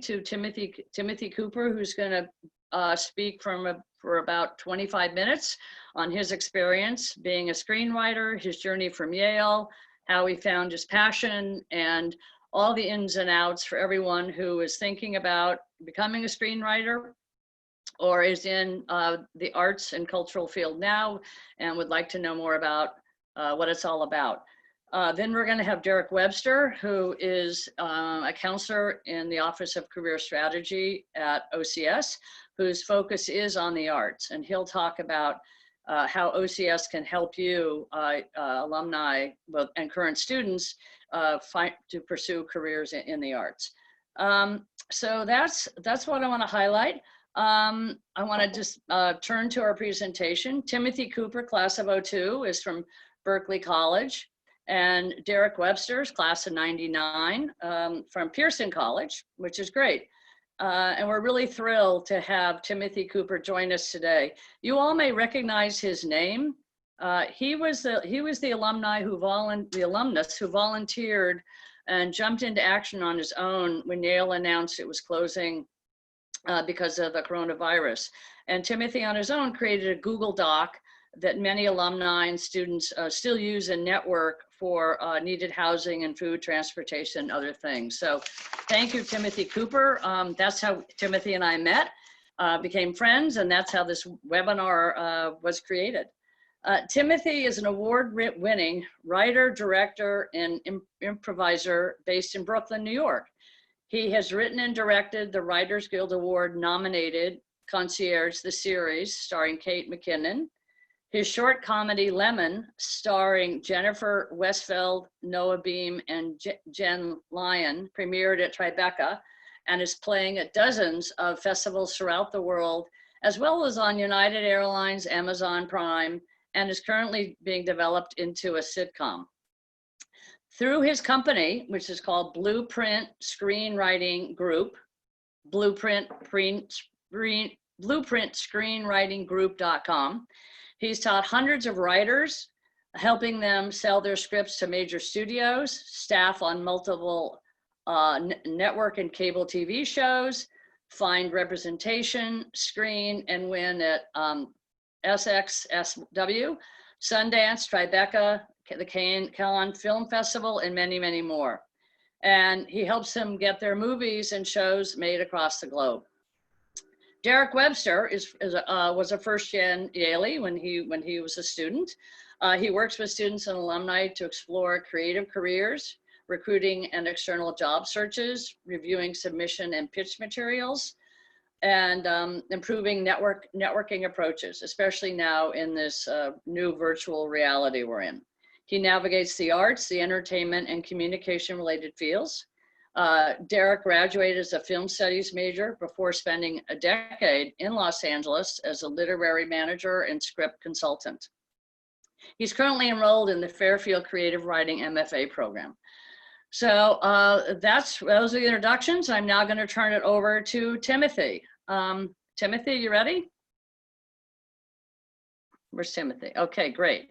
to Timothy Cooper, who's going to speak for about 25 minutes on his experience being a screenwriter, his journey from Yale, how he found his passion, and all the ins and outs for everyone who is thinking about becoming a screenwriter or is in the arts and cultural field now and would like to know more about what it's all about. Then we're going to have Derek Webster, who is a counselor in the Office of Career Strategy at OCS, whose focus is on the arts. And he'll talk about how OCS can help you, alumni and current students, to pursue careers in the arts. So that's what I want to highlight. I want to just turn to our presentation. Timothy Cooper, class of '02, is from Berkeley College, and Derek Webster's class of '99 from Pearson College, which is great. And we're really thrilled to have Timothy Cooper join us today. You all may recognize his name. He was the alumnus who volunteered and jumped into action on his own when Yale announced it was closing because of the coronavirus. And Timothy on his own created a Google Doc that many alumni and students still use and network for needed housing and food, transportation, and other things. So thank you, Timothy Cooper. That's how Timothy and I met, became friends, and that's how this webinar was created. Timothy is an award-winning writer, director, and improviser based in Brooklyn, New York. He has written and directed the Writers Guild Award nominated Concierge, the series, starring Kate McKinnon. His short comedy Lemon, starring Jennifer Westfeld, Noah Beam, and Jen Lyon, premiered at Tribeca and is playing at dozens of festivals throughout the world, as well as on United Airlines, Amazon Prime, and is currently being developed into a sitcom. Through his company, which is called Blueprint Screenwriting Group, blueprintscreenwritinggroup.com, he's taught hundreds of writers, helping them sell their scripts to major studios, staff on multiple network and cable TV shows, find representation, screen, and win at SXSW, Sundance, Tribeca, the Cannes Film Festival, and many, many more. And he helps them get their movies and shows made across the globe. Derek Webster was a first-gen Yalie when he was a student. He works with students and alumni to explore creative careers, recruiting and external job searches, reviewing submission and pitch materials, and improving networking approaches, especially now in this new virtual reality we're in. He navigates the arts, the entertainment, and communication-related fields. Derek graduated as a film studies major before spending a decade in Los Angeles as a literary manager and script consultant. He's currently enrolled in the Fairfield Creative Writing MFA program. So those are the introductions. I'm now going to turn it over to Timothy. Timothy, you ready? Where's Timothy? Okay, great.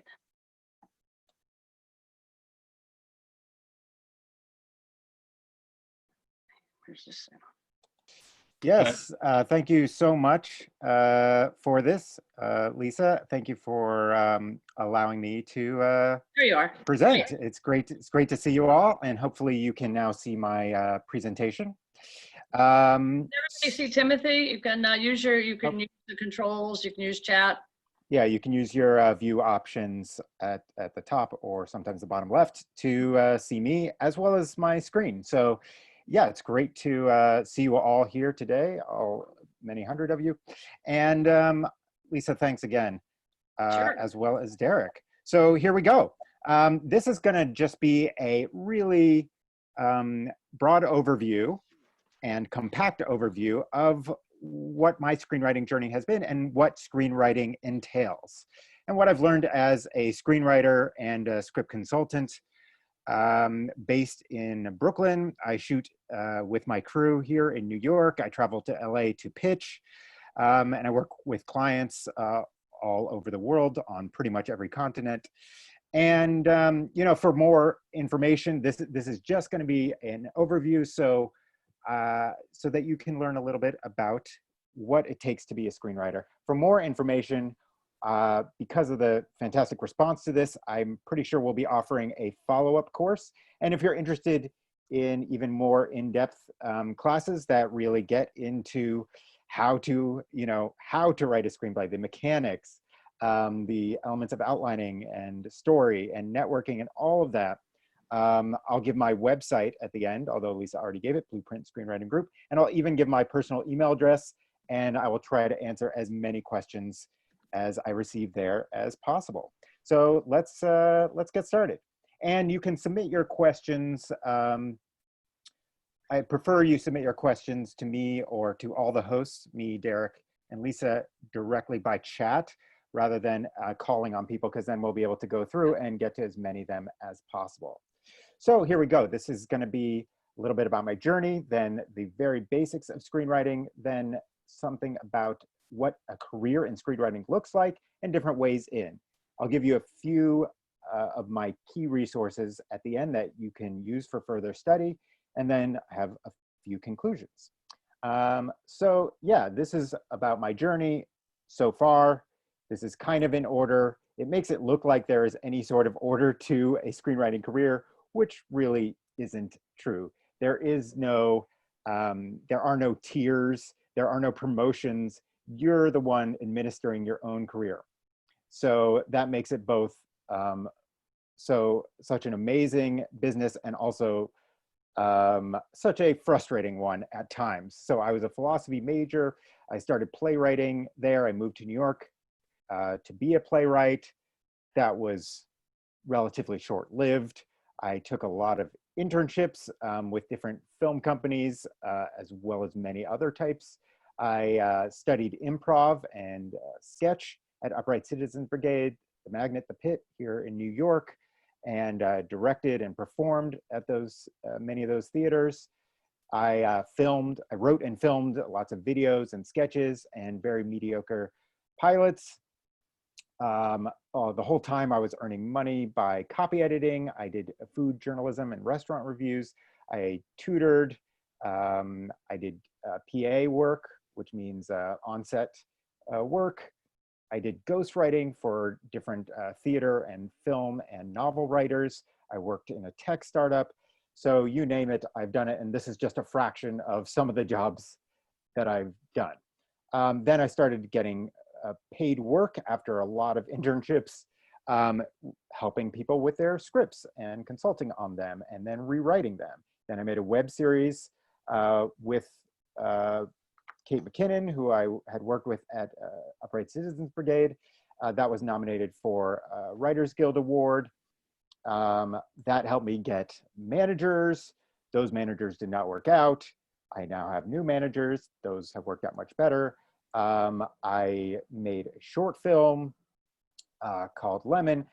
Where's this? Yes, thank you so much for this, Lisa. Thank you for allowing me to There you are. present. Great. It's great to see you all, and hopefully you can now see my presentation. You see Timothy, you can use the controls, you can use chat. Yeah, you can use your view options at the top or sometimes the bottom left to see me as well as my screen. So yeah, it's great to see you all here today, many hundred of you. And Lisa, thanks again, Sure. as well as Derek. So here we go. This is gonna just be a really broad overview and compact overview of what my screenwriting journey has been and what screenwriting entails. And what I've learned as a screenwriter and a script consultant based in Brooklyn. I shoot with my crew here in New York. I travel to LA to pitch, and I work with clients all over the world on pretty much every continent. And you know, for more information, this is just going to be an overview. So so that you can learn a little bit about what it takes to be a screenwriter. For more information, because of the fantastic response to this, I'm pretty sure we'll be offering a follow-up course. And if you're interested in even more in-depth classes that really get into how to write a screenplay, the mechanics, the elements of outlining and story and networking and all of that, I'll give my website at the end, although Lisa already gave it, Blueprint Screenwriting Group, and I'll even give my personal email address, and I will try to answer as many questions as I receive there as possible. So let's get started. And you can submit your questions. I prefer you submit your questions to me or to all the hosts, me, Derek, and Lisa, directly by chat rather than calling on people, because then we'll be able to go through and get to as many of them as possible. So here we go. This is going to be a little bit about my journey, then the very basics of screenwriting, then something about what a career in screenwriting looks like and different ways in. I'll give you a few of my key resources at the end that you can use for further study, and then have a few conclusions. So yeah, this is about my journey so far. This is kind of in order. It makes it look like there is any sort of order to a screenwriting career, which really isn't true. There is no, there are no tiers, there are no promotions. You're the one administering your own career. So that makes it both such an amazing business and also such a frustrating one at times. So I was a philosophy major. I started playwriting there. I moved to New York to be a playwright. That was relatively short-lived. I took a lot of internships with different film companies, as well as many other types. I studied improv and sketch at Upright Citizens Brigade, the Magnet, the Pit here in New York, and directed and performed at those many of those theaters. I wrote and filmed lots of videos and sketches and very mediocre pilots. The whole time I was earning money by copy editing. I did food journalism and restaurant reviews. I tutored. I did PA work, which means on-set work. I did ghostwriting for different theater and film and novel writers. I worked in a tech startup. So you name it, I've done it. And this is just a fraction of some of the jobs that I've done. Then I started getting paid work after a lot of internships, helping people with their scripts and consulting on them and then rewriting them. Then I made a web series with Kate McKinnon, who I had worked with at Upright Citizens Brigade. That was nominated for a Writers Guild Award. That helped me get managers. Those managers did not work out. I now have new managers. Those have worked out much better. I made a short film called Lemon.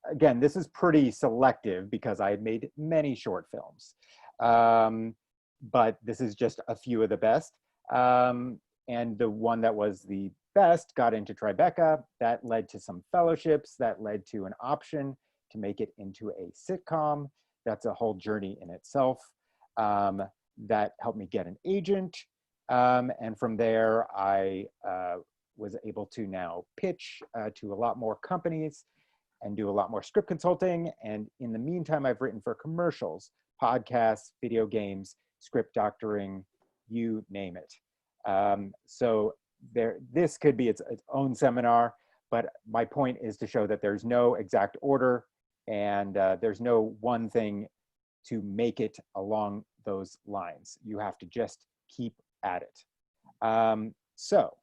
Again, this is pretty selective because I had made many short films. But this is just a few of the best. And the one that was the best got into Tribeca. That led to some fellowships. That led to an option to make it into a sitcom. That's a whole journey in itself. That helped me get an agent. And from there, I was able to now pitch to a lot more companies and do a lot more script consulting. And in the meantime, I've written for commercials, podcasts, video games, script doctoring, you name it. So this could be its own seminar, but my point is to show that there's no exact order and there's no one thing to make it along those lines. You have to just keep at it. So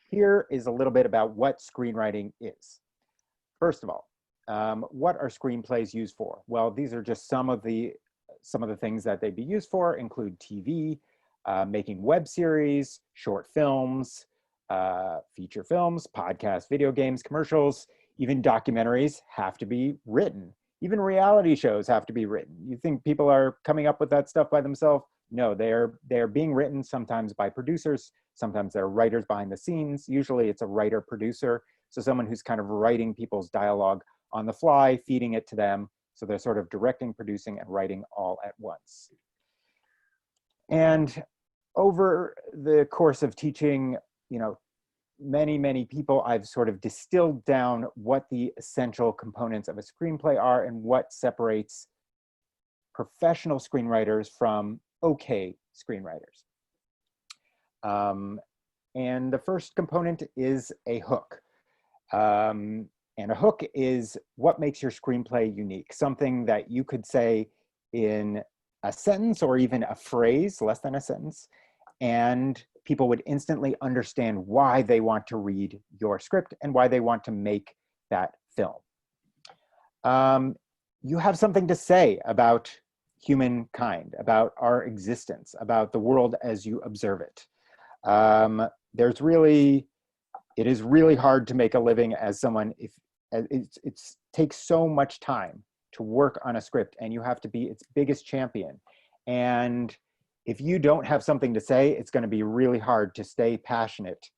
here is a little bit about what screenwriting is. First of all, what are screenplays used for? Well, these are just some of the things that they'd be used for include TV, making web series, short films, feature films, podcasts, video games, commercials, even documentaries have to be written. Even reality shows have to be written. You think people are coming up with that stuff by themselves? No, they're being written sometimes by producers, sometimes they're writers behind the scenes. Usually it's a writer-producer, so someone who's kind of writing people's dialogue on the fly, feeding it to them. So they're sort of directing, producing, and writing all at once. And over the course of teaching, many people, I've sort of distilled down what the essential components of a screenplay are and what separates professional screenwriters from okay screenwriters. And the first component is a hook. And a hook is what makes your screenplay unique, something that you could say in a sentence or even a phrase, less than a sentence, and people would instantly understand why they want to read your script and why they want to make that film. You have something to say about humankind, about our existence, about the world as you observe it. It is really hard to make a living as someone if it takes so much time to work on a script, and you have to be its biggest champion. And if you don't have something to say, it's going to be really hard to stay passionate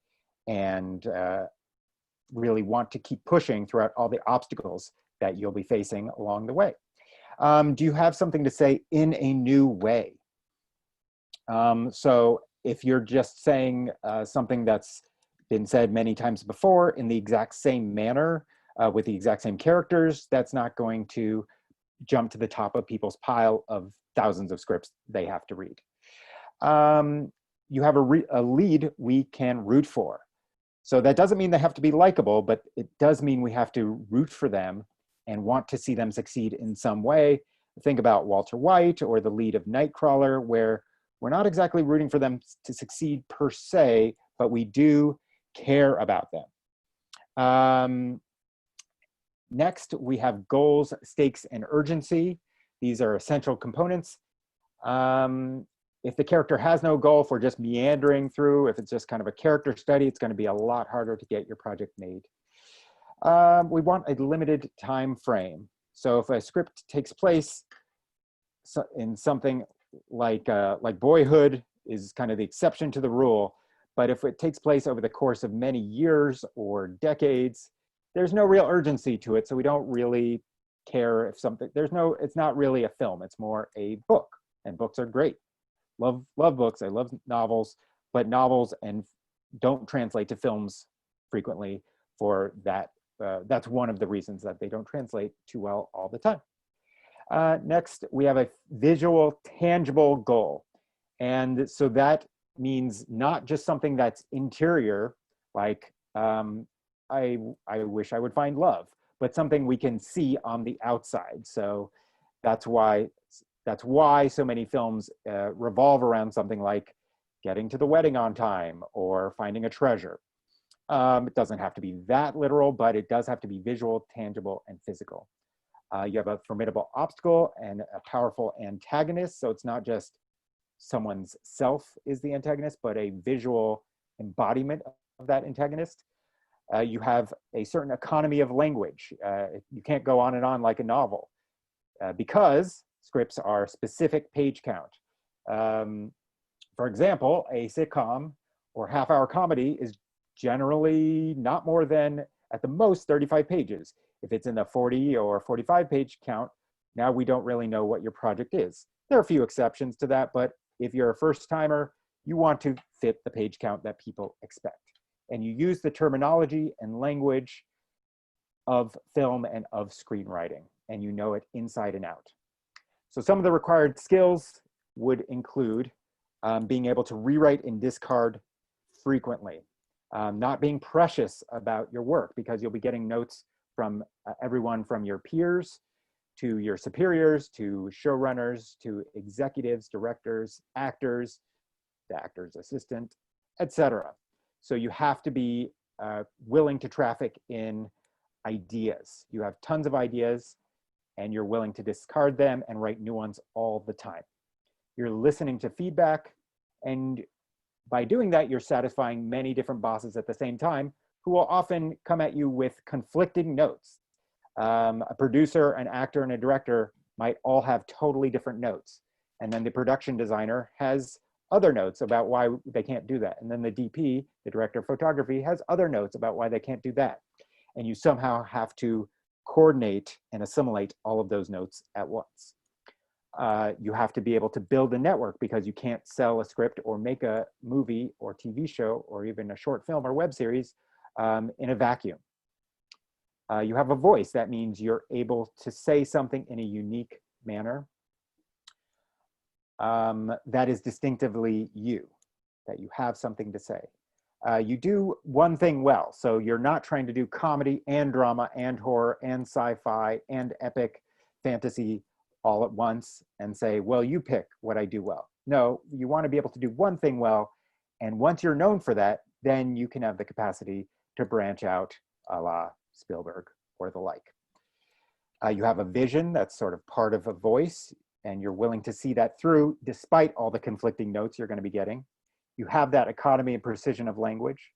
and really want to keep pushing throughout all the obstacles that you'll be facing along the way. Do you have something to say in a new way? So if you're just saying something that's been said many times before in the exact same manner, with the exact same characters, that's not going to jump to the top of people's pile of thousands of scripts they have to read. You have a lead we can root for. So that doesn't mean they have to be likable, but it does mean we have to root for them and want to see them succeed in some way. Think about Walter White or the lead of Nightcrawler, where we're not exactly rooting for them to succeed per se, but we do care about them. Next, we have goals, stakes, and urgency. These are essential components. If the character has no goal, if we're just meandering through, if it's just kind of a character study, it's going to be a lot harder to get your project made. We want a limited time frame. So if a script takes place in something like Boyhood is kind of the exception to the rule, but if it takes place over the course of many years or decades, there's no real urgency to it, so we don't really care if something, it's not really a film, it's more a book, and books are great. Love books, I love novels, but novels don't translate to films frequently for that. That's one of the reasons that they don't translate too well all the time. Next, we have a visual, tangible goal. And so that means not just something that's interior, like I wish I would find love, but something we can see on the outside. So that's why so many films revolve around something like getting to the wedding on time or finding a treasure. It doesn't have to be that literal, but it does have to be visual, tangible, and physical. You have a formidable obstacle and a powerful antagonist. So it's not just someone's self is the antagonist, but a visual embodiment of that antagonist. You have a certain economy of language. You can't go on and on like a novel because scripts are specific page count. For example, a sitcom or half-hour comedy is generally not more than, at the most, 35 pages. If it's in the 40 or 45 page count, now we don't really know what your project is. There are a few exceptions to that, but if you're a first timer, you want to fit the page count that people expect. And you use the terminology and language of film and of screenwriting, and you know it inside and out. So some of the required skills would include being able to rewrite and discard frequently, not being precious about your work, because you'll be getting notes from everyone from your peers to your superiors, to showrunners, to executives, directors, actors, the actor's assistant, etc. So you have to be willing to traffic in ideas. You have tons of ideas and you're willing to discard them and write new ones all the time. You're listening to feedback, and by doing that, you're satisfying many different bosses at the same time who will often come at you with conflicting notes. A producer, an actor, and a director might all have totally different notes. And then the production designer has other notes about why they can't do that. And then the DP, the director of photography, has other notes about why they can't do that. And you somehow have to coordinate and assimilate all of those notes at once. You have to be able to build a network because you can't sell a script or make a movie or TV show or even a short film or web series in a vacuum. You have a voice. That means you're able to say something in a unique manner that is distinctively you, that you have something to say. You do one thing well. So you're not trying to do comedy and drama and horror and sci-fi and epic fantasy all at once and say, well, you pick what I do well. No, you want to be able to do one thing well. And once you're known for that, then you can have the capacity to branch out a la Spielberg or the like. You have a vision that's sort of part of a voice, and you're willing to see that through despite all the conflicting notes you're going to be getting. You have that economy and precision of language,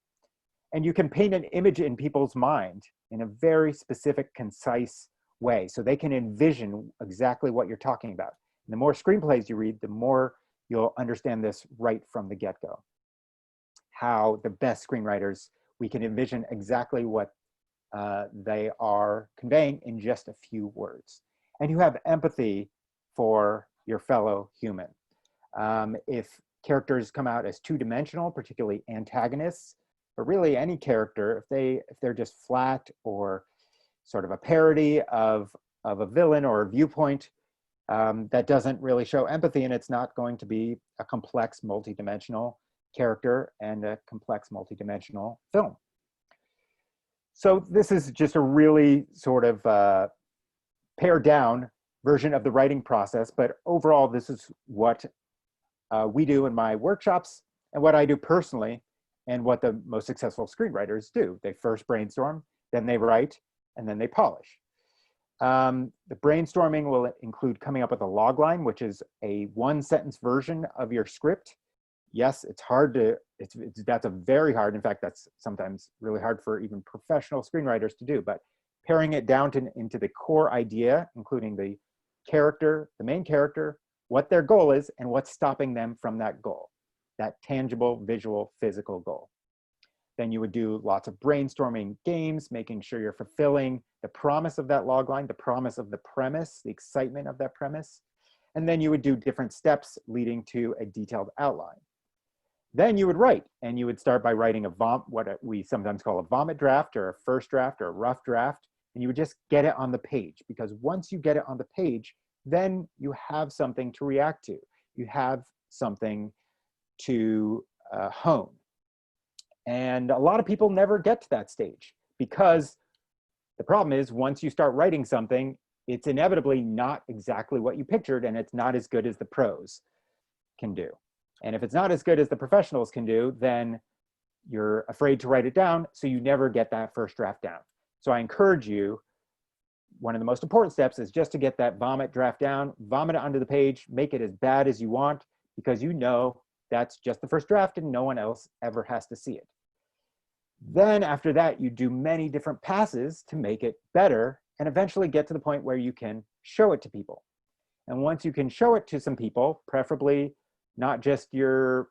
and you can paint an image in people's mind in a very specific, concise way so they can envision exactly what you're talking about. And the more screenplays you read, the more you'll understand this right from the get-go. How the best screenwriters, we can envision exactly what they are conveying in just a few words. And you have empathy for your fellow human. If characters come out as two-dimensional, particularly antagonists, but really any character, if they're just flat or sort of a parody of a villain or a viewpoint, that doesn't really show empathy, and it's not going to be a complex multi-dimensional character and a complex multi-dimensional film. So this is just a really sort of pared down version of the writing process, but overall this is what we do in my workshops and what I do personally and what the most successful screenwriters do. They first brainstorm, then they write, and then they polish. The brainstorming will include coming up with a log line, which is a one-sentence version of your script. Yes, it's hard to, that's a very hard, in fact, that's sometimes really hard for even professional screenwriters to do, but paring it down into the core idea, including the character, the main character, what their goal is, and what's stopping them from that goal, that tangible, visual, physical goal. Then you would do lots of brainstorming games, making sure you're fulfilling the promise of that logline, the promise of the premise, the excitement of that premise. And then you would do different steps leading to a detailed outline. Then you would write, and you would start by writing what we sometimes call a vomit draft or a first draft or a rough draft, and you would just get it on the page, because once you get it on the page, then you have something to react to. You have something to hone. And a lot of people never get to that stage, because the problem is once you start writing something, it's inevitably not exactly what you pictured, and it's not as good as the pros can do. And if it's not as good as the professionals can do, then you're afraid to write it down, so you never get that first draft down. So I encourage you, one of the most important steps is just to get that vomit draft down, vomit it onto the page, make it as bad as you want, because you know that's just the first draft and no one else ever has to see it. Then after that, you do many different passes to make it better and eventually get to the point where you can show it to people. And once you can show it to some people, preferably not just your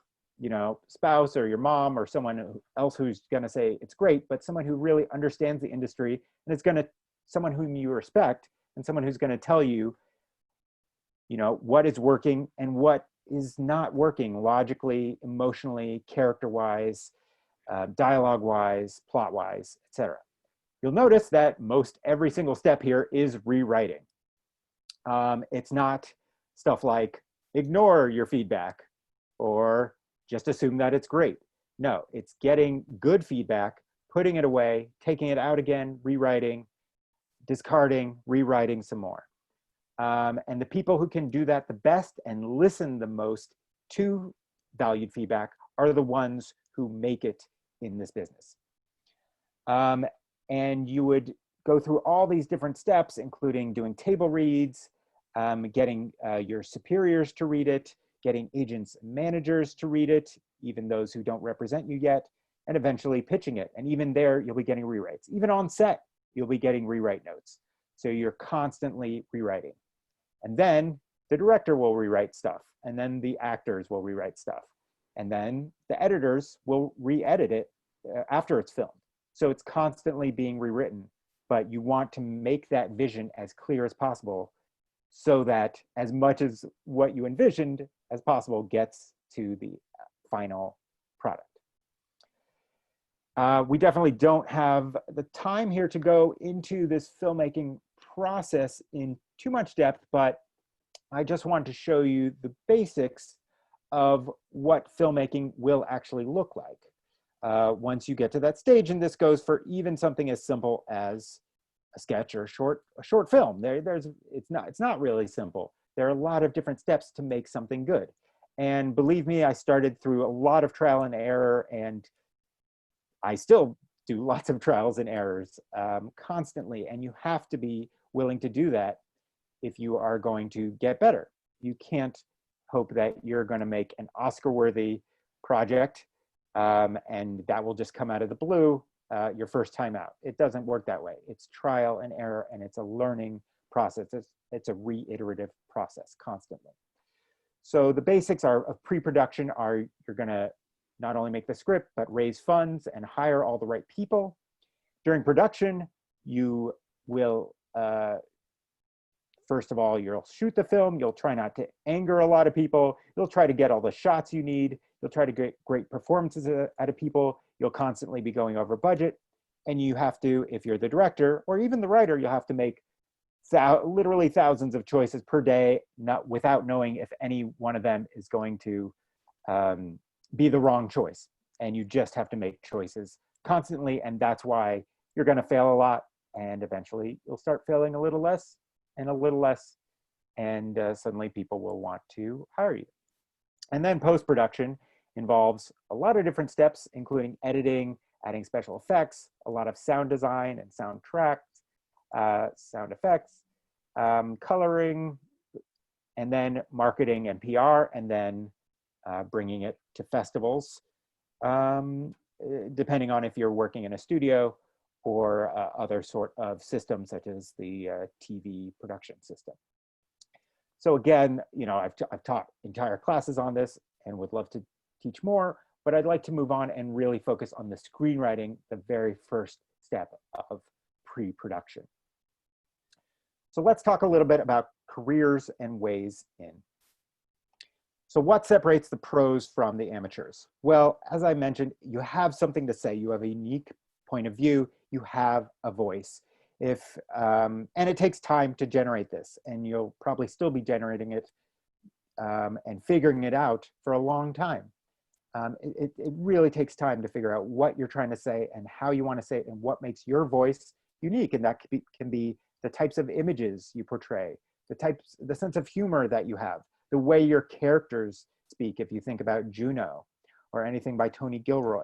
spouse or your mom or someone else who's going to say it's great, but someone who really understands the industry and it's going to, someone whom you respect and someone who's going to tell you, what is working and what is not working logically, emotionally, character-wise, dialogue-wise, plot-wise, etc. You'll notice that most every single step here is rewriting. It's not stuff like ignore your feedback or just assume that it's great. No, it's getting good feedback, putting it away, taking it out again, rewriting, discarding, rewriting some more. And the people who can do that the best and listen the most to valued feedback are the ones who make it in this business. And you would go through all these different steps, including doing table reads, getting your superiors to read it, getting agents and managers to read it, even those who don't represent you yet, and eventually pitching it. And even there, you'll be getting rewrites. Even on set, you'll be getting rewrite notes. So you're constantly rewriting. And then the director will rewrite stuff, and then the actors will rewrite stuff. And then the editors will re-edit it after it's filmed. So it's constantly being rewritten, but you want to make that vision as clear as possible so that as much as what you envisioned as possible gets to the final product. We definitely don't have the time here to go into this filmmaking process in too much depth, but I just want to show you the basics of what filmmaking will actually look like once you get to that stage. And this goes for even something as simple as a sketch or a short film. It's not really simple. There are a lot of different steps to make something good. And believe me, I started through a lot of trial and error, and I still do lots of trials and errors constantly. And you have to be willing to do that if you are going to get better. You can't hope that you're going to make an Oscar-worthy project and that will just come out of the blue your first time out. It doesn't work that way. It's trial and error, and it's a learning process. It's a reiterative process constantly. So the basics of pre-production are you're going to not only make the script, but raise funds and hire all the right people. During production, you will, first of all, you'll shoot the film. You'll try not to anger a lot of people. You'll try to get all the shots you need. You'll try to get great performances out of people. You'll constantly be going over budget. And you have to, if you're the director or even the writer, you'll have to make literally thousands of choices per day, without knowing if any one of them is going to be the wrong choice. And you just have to make choices constantly. And that's why you're going to fail a lot. And eventually you'll start failing a little less and a little less. And suddenly people will want to hire you. And then post-production involves a lot of different steps, including editing, adding special effects, a lot of sound design and soundtracks, sound effects, coloring, and then marketing and PR, and then bringing it to festivals, depending on if you're working in a studio or other sort of system, such as the TV production system. So again, I've taught entire classes on this and would love to teach more, but I'd like to move on and really focus on the screenwriting, the very first step of pre-production. So let's talk a little bit about careers and ways in. So what separates the pros from the amateurs? Well, as I mentioned, you have something to say. You have a unique point of view. You have a voice. And it takes time to generate this, and you'll probably still be generating it and figuring it out for a long time. It really takes time to figure out what you're trying to say and how you want to say it and what makes your voice unique. And that can be the types of images you portray, the sense of humor that you have, the way your characters speak. If you think about Juno or anything by Tony Gilroy,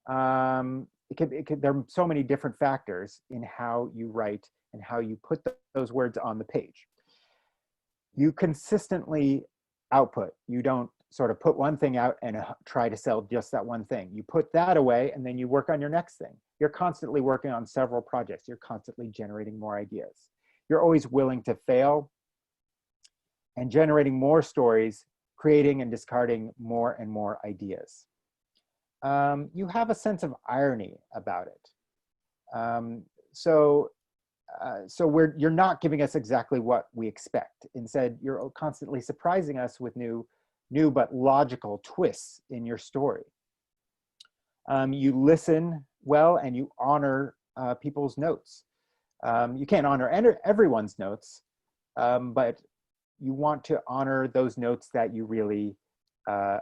there are so many different factors in how you write and how you put those words on the page. You consistently output. You don't sort of put one thing out and try to sell just that one thing. You put that away and then you work on your next thing. You're constantly working on several projects. You're constantly generating more ideas. You're always willing to fail and generating more stories, creating and discarding more and more ideas. You have a sense of irony about it. So you're not giving us exactly what we expect. Instead, you're constantly surprising us with new but logical twists in your story. You listen well and you honor people's notes. You can't honor everyone's notes, but you want to honor those notes that you really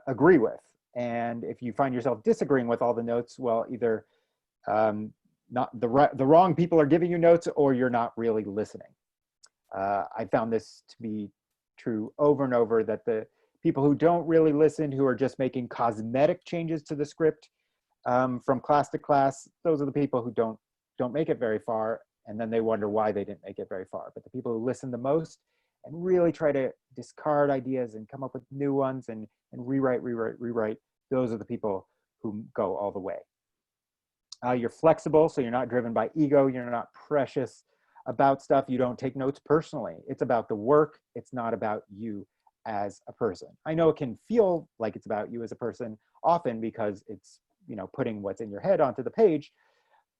agree with. And if you find yourself disagreeing with all the notes, well, either not the wrong people are giving you notes, or you're not really listening. I found this to be true over and over, that the people who don't really listen, who are just making cosmetic changes to the script from class to class, those are the people who don't make it very far, and then they wonder why they didn't make it very far. But the people who listen the most and really try to discard ideas and come up with new ones and rewrite, those are the people who go all the way. You're flexible, so you're not driven by ego. You're not precious about stuff. You don't take notes personally. It's about the work. It's not about you as a person. I know it can feel like it's about you as a person often because it's, putting what's in your head onto the page,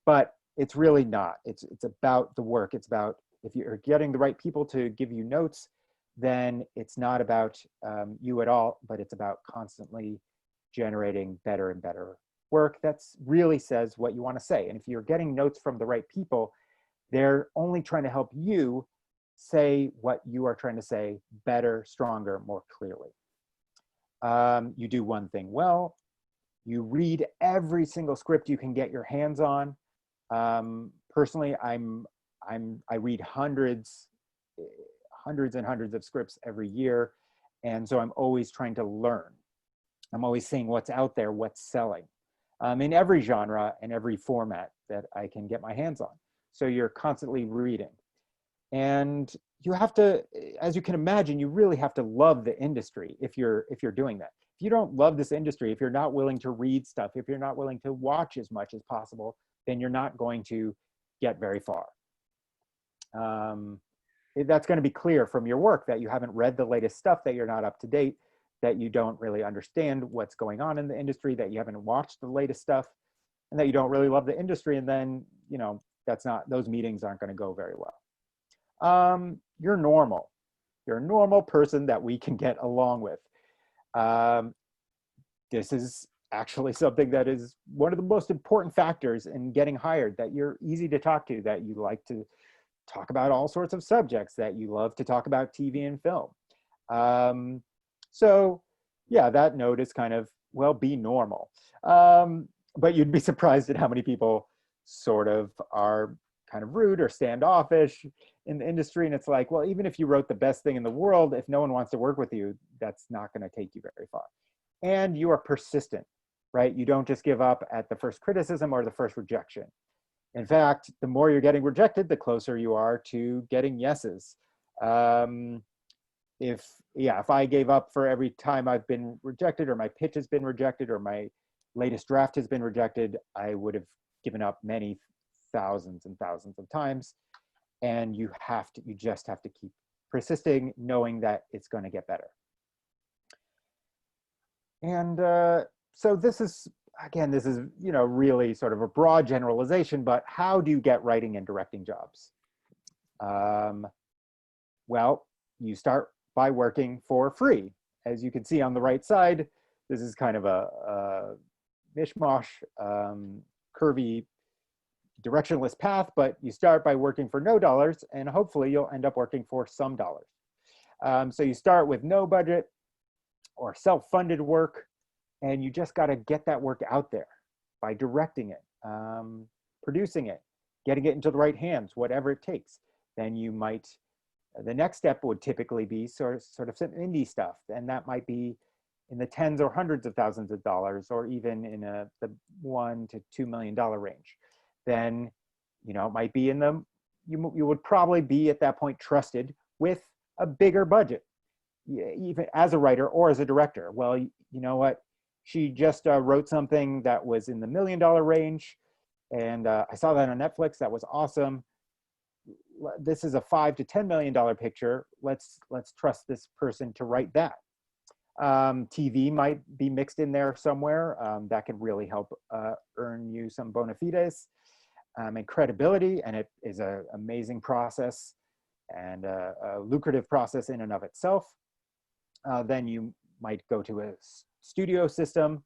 but it's really not. It's about the work. It's about if you're getting the right people to give you notes, then it's not about you at all, but it's about constantly generating better and better work that really says what you want to say. And if you're getting notes from the right people, they're only trying to help you say what you are trying to say better, stronger, more clearly. You do one thing well. You read every single script you can get your hands on. Personally, I read hundreds and hundreds of scripts every year, and so I'm always trying to learn. I'm always seeing what's out there, what's selling, in every genre and every format that I can get my hands on. So you're constantly reading. And you have to, as you can imagine, you really have to love the industry if you're doing that. If you don't love this industry, if you're not willing to read stuff, if you're not willing to watch as much as possible, then you're not going to get very far. That's going to be clear from your work, that you haven't read the latest stuff, that you're not up to date, that you don't really understand what's going on in the industry, that you haven't watched the latest stuff, and that you don't really love the industry. And then, you know, those meetings aren't going to go very well. You're normal. You're a normal person that we can get along with. This is actually something that is one of the most important factors in getting hired, that you're easy to talk to, that you like to talk about all sorts of subjects, that you love to talk about TV and film. So yeah, that note is kind of, well, be normal. But you'd be surprised at how many people sort of are kind of rude or standoffish in the industry. And it's like, well, even if you wrote the best thing in the world, if no one wants to work with you, that's not going to take you very far. And you are persistent, right? You don't just give up at the first criticism or the first rejection. In fact, the more you're getting rejected, the closer you are to getting yeses. If I gave up for every time I've been rejected, or my pitch has been rejected, or my latest draft has been rejected, I would have given up many thousands and thousands of times. And you just have to keep persisting, knowing that it's going to get better. And so this is, you know, really sort of a broad generalization, but how do you get writing and directing jobs? Well, you start by working for free. As you can see on the right side, this is kind of a mishmash, curvy, directionless path, but you start by working for no dollars, and hopefully you'll end up working for some dollars. So you start with no budget or self-funded work, and you just got to get that work out there by directing it, producing it, getting it into the right hands, whatever it takes. Then you might, the next step would typically be sort of some indie stuff, and that might be in the tens or hundreds of thousands of dollars, or even in the $1 to $2 million range. Then, you know, it might be in the, you would probably be at that point trusted with a bigger budget, even as a writer or as a director. Well, you know what? She just wrote something that was in the $1 million range, and I saw that on Netflix. That was awesome. This is a $5 to $10 million picture. Let's trust this person to write that. TV might be mixed in there somewhere. That can really help earn you some bona fides and credibility, and it is an amazing process and a lucrative process in and of itself. Then you might go to a studio system.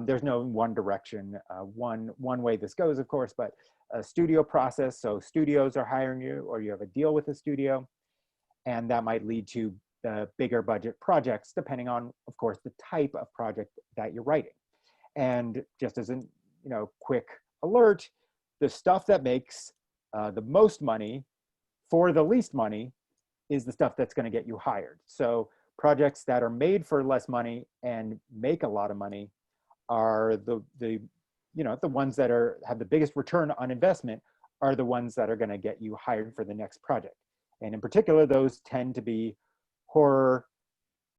There's no one direction, one way this goes, of course, but a studio process. So studios are hiring you, or you have a deal with a studio, and that might lead to the bigger budget projects, depending on, of course, the type of project that you're writing. And just as a quick alert, the stuff that makes the most money for the least money is the stuff that's going to get you hired. So projects that are made for less money and make a lot of money are the ones that have the biggest return on investment are the ones that are going to get you hired for the next project. And in particular, those tend to be horror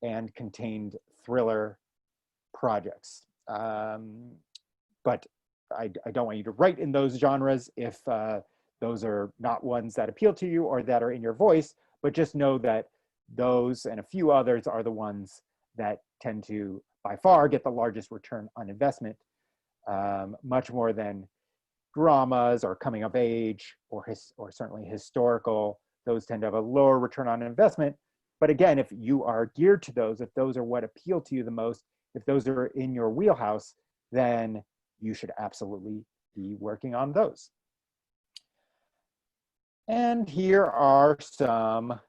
and contained thriller projects. But I don't want you to write in those genres if those are not ones that appeal to you or that are in your voice, but just know that those and a few others are the ones that tend to, by far, get the largest return on investment, much more than dramas or coming of age or certainly historical, those tend to have a lower return on investment. But again, if you are geared to those, if those are what appeal to you the most, if those are in your wheelhouse, then you should absolutely be working on those. And here are some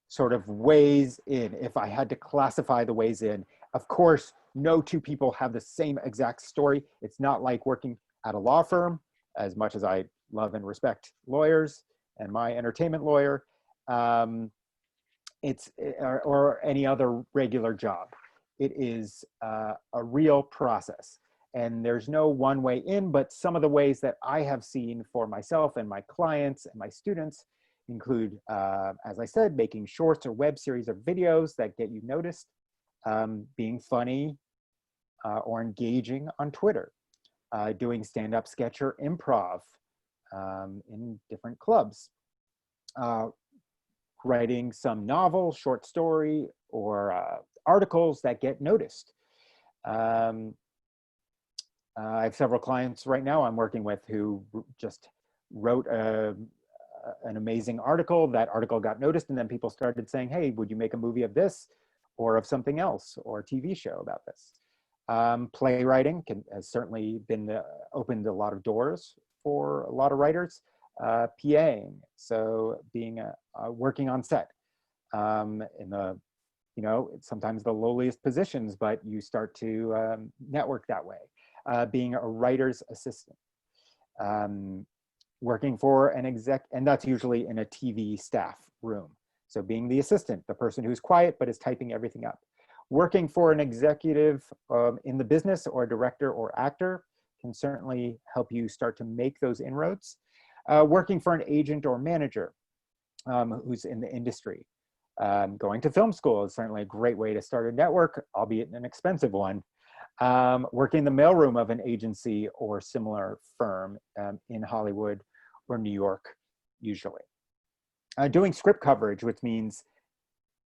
sort of ways in. If I had to classify the ways in, of course, no two people have the same exact story. It's not like working at a law firm, as much as I love and respect lawyers and my entertainment lawyer, or any other regular job. It is a real process. And there's no one way in, but some of the ways that I have seen for myself and my clients and my students include, as I said, making shorts or web series or videos that get you noticed, being funny or engaging on Twitter, doing stand-up, sketch, or improv in different clubs, writing some novel, short story, or articles that get noticed. I have several clients right now I'm working with who just wrote an amazing article. That article got noticed, and then people started saying, hey, would you make a movie of this or of something else, or a TV show about this? Playwriting has certainly been opened a lot of doors for a lot of writers. PAing, so being working on set in the, sometimes the lowliest positions, but you start to network that way. Being a writer's assistant, working for an exec, and that's usually in a TV staff room. So being the assistant, the person who's quiet but is typing everything up. Working for an executive in the business, or a director or actor, can certainly help you start to make those inroads. Working for an agent or manager who's in the industry. Going to film school is certainly a great way to start a network, albeit an expensive one. Working in the mailroom of an agency or similar firm in Hollywood or New York, usually. Doing script coverage, which means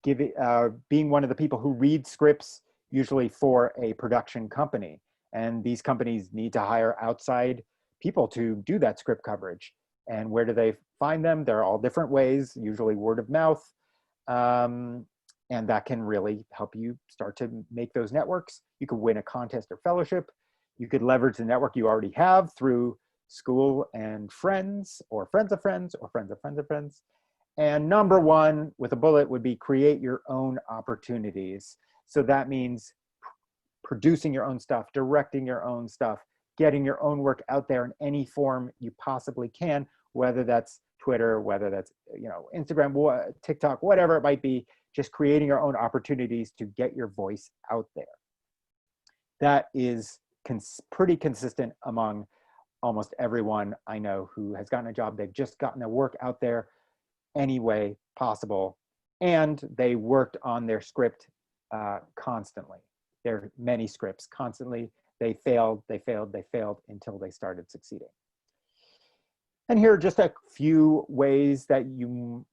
being one of the people who read scripts, usually for a production company. And these companies need to hire outside people to do that script coverage. And where do they find them? There are all different ways, usually word of mouth. And that can really help you start to make those networks. You could win a contest or fellowship. You could leverage the network you already have through school and friends, or friends of friends, or friends of friends of friends. And number one, with a bullet, would be create your own opportunities. So that means producing your own stuff, directing your own stuff, getting your own work out there in any form you possibly can, whether that's Twitter, whether that's Instagram, TikTok, whatever it might be, just creating your own opportunities to get your voice out there. That is pretty consistent among almost everyone I know who has gotten a job. They've just gotten their work out there any way possible, and they worked on their script constantly. There are many scripts constantly. They failed until they started succeeding. And here are just a few ways that you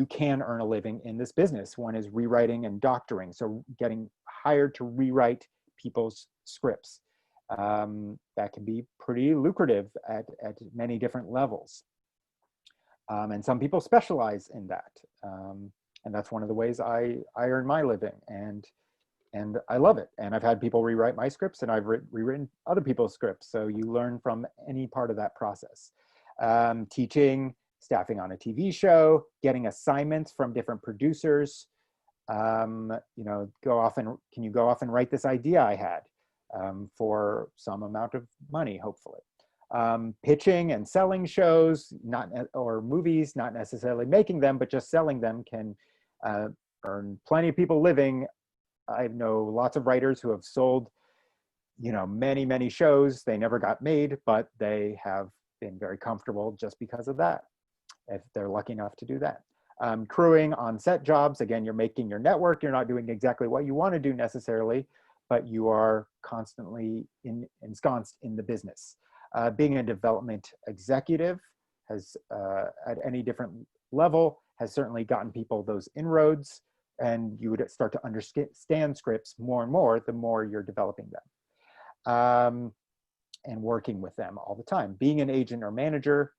can earn a living in this business. One is rewriting and doctoring, so getting hired to rewrite people's scripts. That can be pretty lucrative at many different levels. And some people specialize in that. And that's one of the ways I earn my living. And I love it. And I've had people rewrite my scripts, and I've rewritten other people's scripts. So you learn from any part of that process. Teaching, staffing on a TV show, getting assignments from different producers. Can you go off and write this idea I had for some amount of money, hopefully. Pitching and selling shows, or movies, not necessarily making them, but just selling them can earn plenty of people living. I know lots of writers who have sold, many, many shows. They never got made, but they have been very comfortable just because of that, if they're lucky enough to do that. Crewing on set jobs, again, you're making your network. You're not doing exactly what you want to do necessarily, but you are constantly ensconced in the business. Being a development executive has, at any different level, has certainly gotten people those inroads, and you would start to understand scripts more and more the more you're developing them. and working with them all the time, being an agent or manager.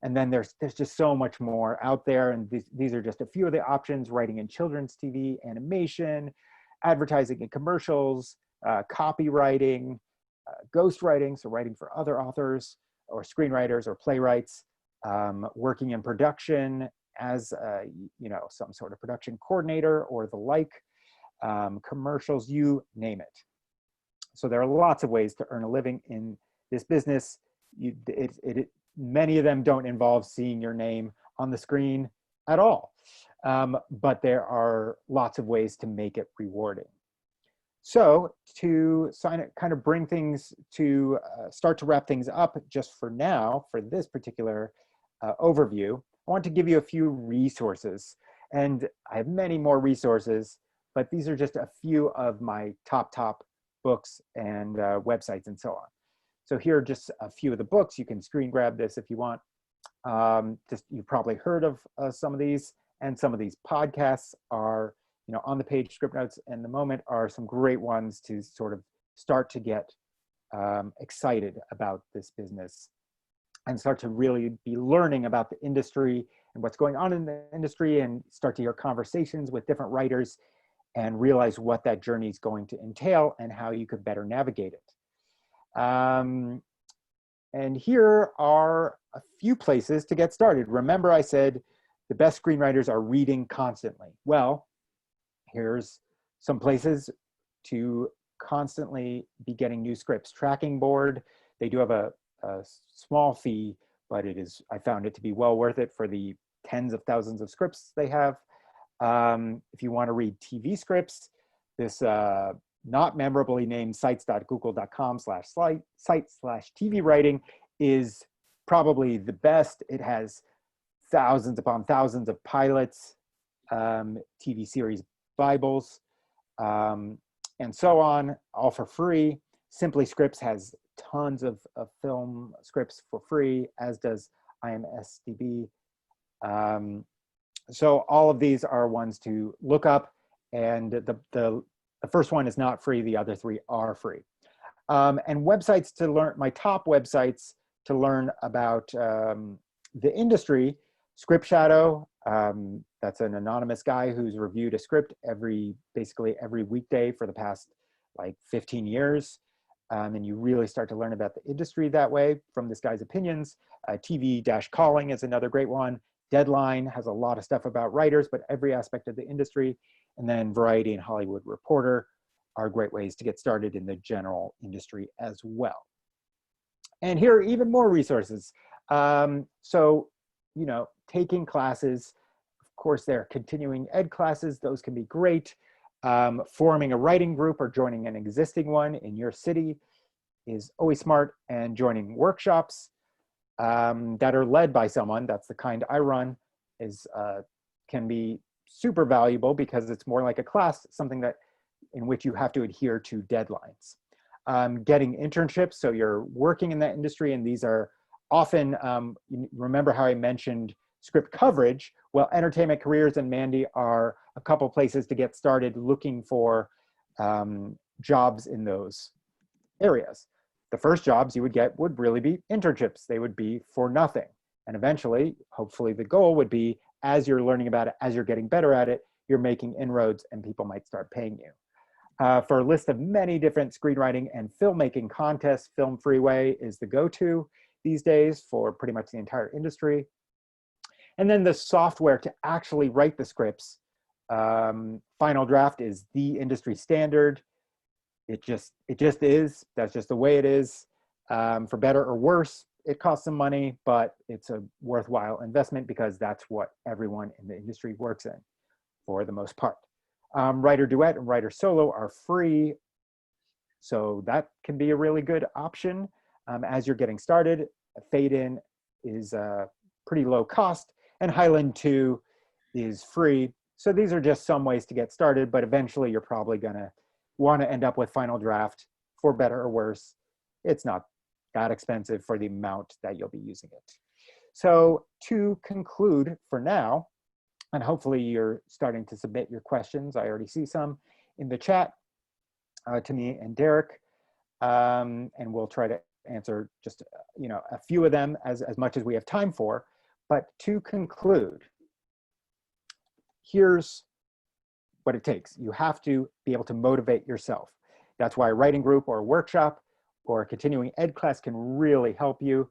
And then there's just so much more out there. And these are just a few of the options: writing in children's TV, animation, advertising and commercials, copywriting, ghostwriting, so writing for other authors or screenwriters or playwrights, working in production as some sort of production coordinator or the like, commercials, you name it. So there are lots of ways to earn a living in this business. Many of them don't involve seeing your name on the screen at all, but there are lots of ways to make it rewarding. So to kind of bring things to start to wrap things up just for now, for this particular overview, I want to give you a few resources. And I have many more resources, but these are just a few of my top books and websites and so on. So here are just a few of the books. You can screen grab this if you want. You've probably heard of some of these, and some of these podcasts are on the page. Script notes in the moment are some great ones to sort of start to get excited about this business and start to really be learning about the industry and what's going on in the industry, and start to hear conversations with different writers and realize what that journey is going to entail and how you could better navigate it. And here are a few places to get started. Remember, I said the best screenwriters are reading constantly. Well, here's some places to constantly be getting new scripts. Tracking Board, they do have a small fee, but I found it to be well worth it for the tens of thousands of scripts they have. If you want to read TV scripts, this not memorably named sites.google.com/site/TV writing is probably the best. It has thousands upon thousands of pilots, TV series Bibles, and so on, all for free. Simply Scripts has tons of film scripts for free, as does IMSDB. So all of these are ones to look up, and the first one is not free, the other three are free. And websites to learn, my top websites to learn about the industry: Script Shadow, that's an anonymous guy who's reviewed a script basically every weekday for the past like 15 years. And you really start to learn about the industry that way from this guy's opinions. TV-Calling is another great one. Deadline has a lot of stuff about writers, but every aspect of the industry. And then Variety and Hollywood Reporter are great ways to get started in the general industry as well. And here are even more resources. So, taking classes, of course, there are continuing ed classes. Those can be great. Forming a writing group or joining an existing one in your city is always smart. And joining workshops that are led by someone, that's the kind I run, can be super valuable because it's more like a class, something in which you have to adhere to deadlines. Getting internships, so you're working in that industry, and these are often, remember how I mentioned script coverage? Well, Entertainment Careers and Mandy are a couple places to get started looking for jobs in those areas. The first jobs you would get would really be internships. They would be for nothing. And eventually, hopefully the goal would be, as you're learning about it, as you're getting better at it, you're making inroads and people might start paying you. For a list of many different screenwriting and filmmaking contests, Film Freeway is the go-to these days for pretty much the entire industry. And then the software to actually write the scripts. Final Draft is the industry standard. It just is. That's just the way it is. For better or worse, it costs some money, but it's a worthwhile investment because that's what everyone in the industry works in for the most part. Writer Duet and Writer Solo are free, so that can be a really good option as you're getting started. Fade In is pretty low cost, and Highland 2 is free. So these are just some ways to get started, but eventually you're probably gonna wanna end up with Final Draft. For better or worse, it's not that expensive for the amount that you'll be using it. So to conclude for now, and hopefully you're starting to submit your questions. I already see some in the chat to me and Derek, and we'll try to answer just, a few of them as much as we have time for. But to conclude, here's what it takes. You have to be able to motivate yourself. That's why a writing group or a workshop or a continuing ed class can really help you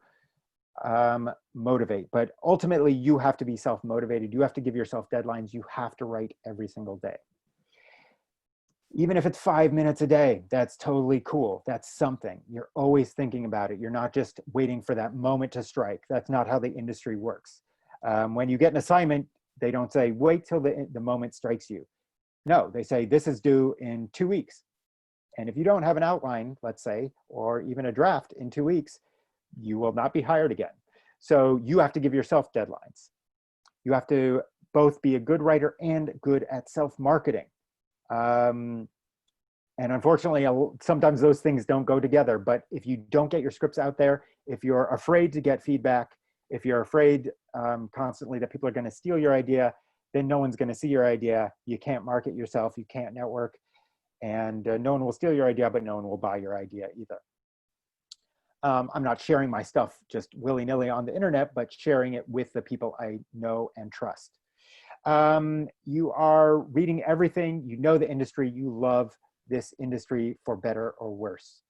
motivate. But ultimately, you have to be self-motivated. You have to give yourself deadlines. You have to write every single day. Even if it's 5 minutes a day, that's totally cool. That's something. You're always thinking about it. You're not just waiting for that moment to strike. That's not how the industry works. When you get an assignment, they don't say, wait till the moment strikes you. No, they say, this is due in 2 weeks. And if you don't have an outline, let's say, or even a draft in 2 weeks, you will not be hired again. So you have to give yourself deadlines. You have to both be a good writer and good at self-marketing. And unfortunately, sometimes those things don't go together. But if you don't get your scripts out there, if you're afraid to get feedback, if you're afraid constantly that people are going to steal your idea, then no one's going to see your idea. You can't market yourself. You can't network. And no one will steal your idea, but no one will buy your idea either. I'm not sharing my stuff just willy-nilly on the internet, but sharing it with the people I know and trust. You are reading everything. You know the industry. You love this industry for better or worse.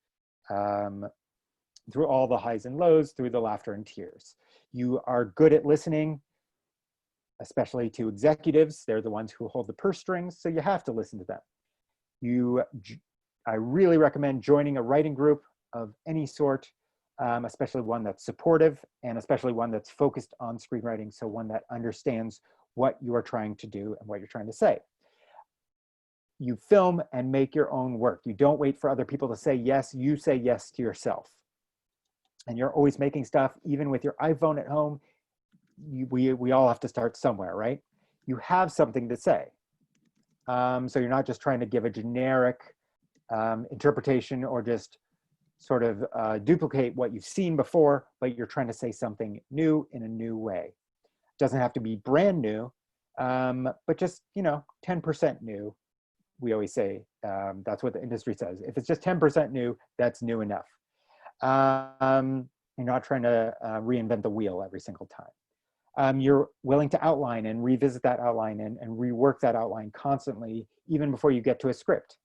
Through all the highs and lows, through the laughter and tears. You are good at listening, especially to executives. They're the ones who hold the purse strings, so you have to listen to them. I really recommend joining a writing group of any sort, especially one that's supportive and especially one that's focused on screenwriting, so one that understands what you are trying to do and what you're trying to say. You film and make your own work. You don't wait for other people to say yes, you say yes to yourself. And you're always making stuff, even with your iPhone at home. We all have to start somewhere, right? You have something to say. So you're not just trying to give a generic interpretation or just sort of duplicate what you've seen before, but you're trying to say something new in a new way. Doesn't have to be brand new, but just, 10% new. We always say, that's what the industry says. If it's just 10% new, that's new enough. You're not trying to reinvent the wheel every single time. You're willing to outline and revisit that outline and rework that outline constantly, even before you get to a script.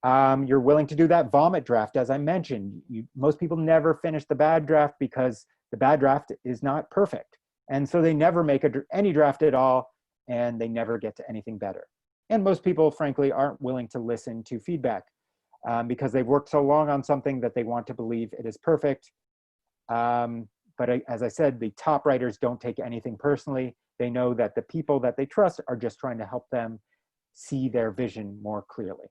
You're willing to do that vomit draft, as I mentioned. Most people never finish the bad draft because the bad draft is not perfect. And so they never make any draft at all, and they never get to anything better. And most people, frankly, aren't willing to listen to feedback because they've worked so long on something that they want to believe it is perfect. But as I said, the top writers don't take anything personally. They know that the people that they trust are just trying to help them see their vision more clearly.